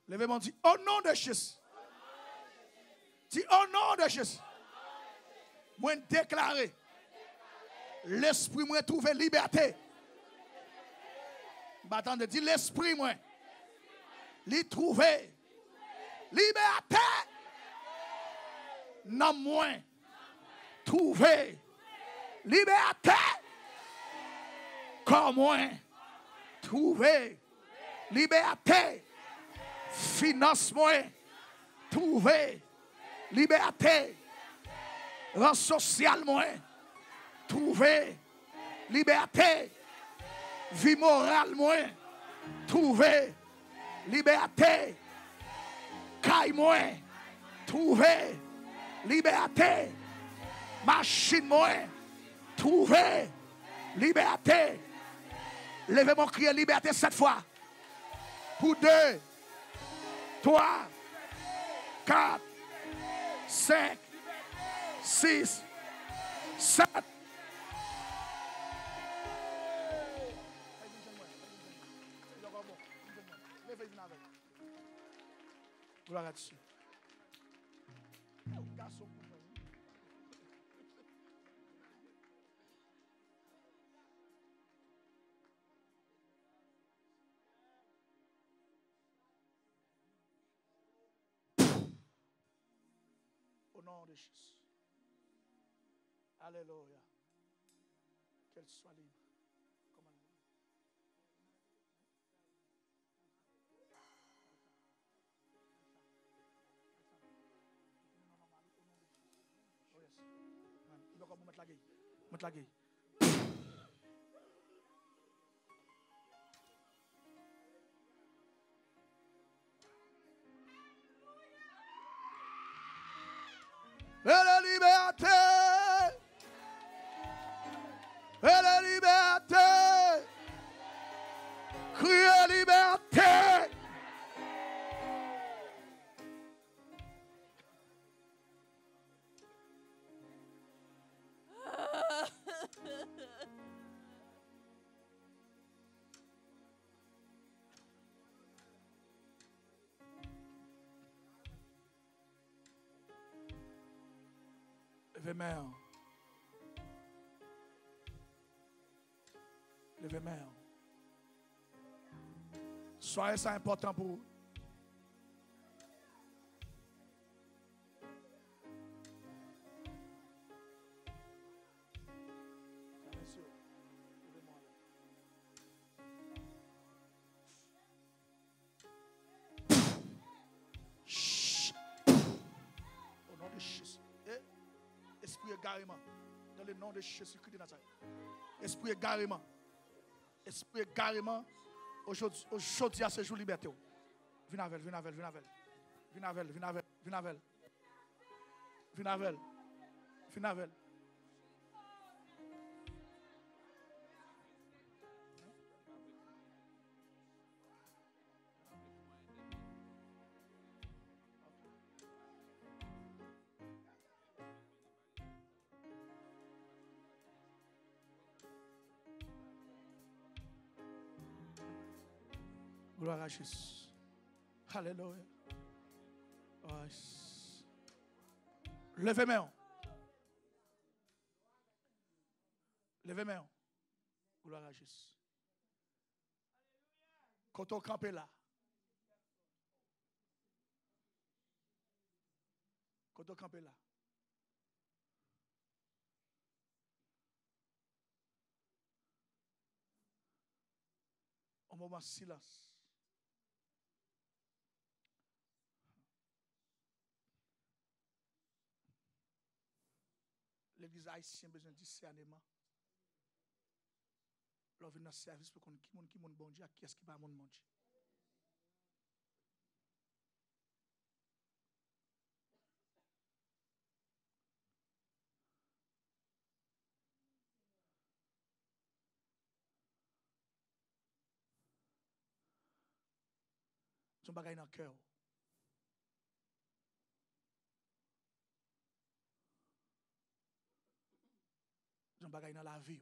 [SPEAKER 1] Levez-moi, dit, au nom de Jésus. Dis, au nom de Jésus. Moi déclarer. L'esprit moi trouver liberté. Attendez, dit l'esprit moi. Li trouver liberté. Non moins. Trouver liberté. Comme moi. Trouver liberté. Finance moi. Trouver liberté. Rang social moi. Trouver liberté. Vie morale moi. Trouver liberté. Caille moi. Trouver liberté. Machine moi. Trouver liberté. Levez-moi crier liberté cette fois. Pour 2, 3, 4, 5, 6, 7. Gloire à Dieu. Au nom de Jésus. Alléluia. Qu'elle soit libre. Monte la gueule. Et la liberté. Et la liberté. Criez liberté. Levez main. Levez main. Soyez ça important pour vous. Au nom de Jésus. Esprit égarement. Dans le nom de Jésus-Christ de Nazareth. Esprit égarement. Esprit égarement. Aujourd'hui, à ce jour liberté. Viens avec, viens avec, viens avec. Viens avec, viens avec, viens avec. Viens avec. Viens avec. Gloire à Jésus. Alléluia. Levez main. Levez main. Gloire à Jésus. Quand on campe là. Quand on campe là. Un moment de silence. L'église haïtienne a besoin de discernement. L'on vient dans le service pour qu'on qui est bon Dieu, qui est-ce qui va mon Dieu. Son bagay dans le cœur. Son bagay dans la vie.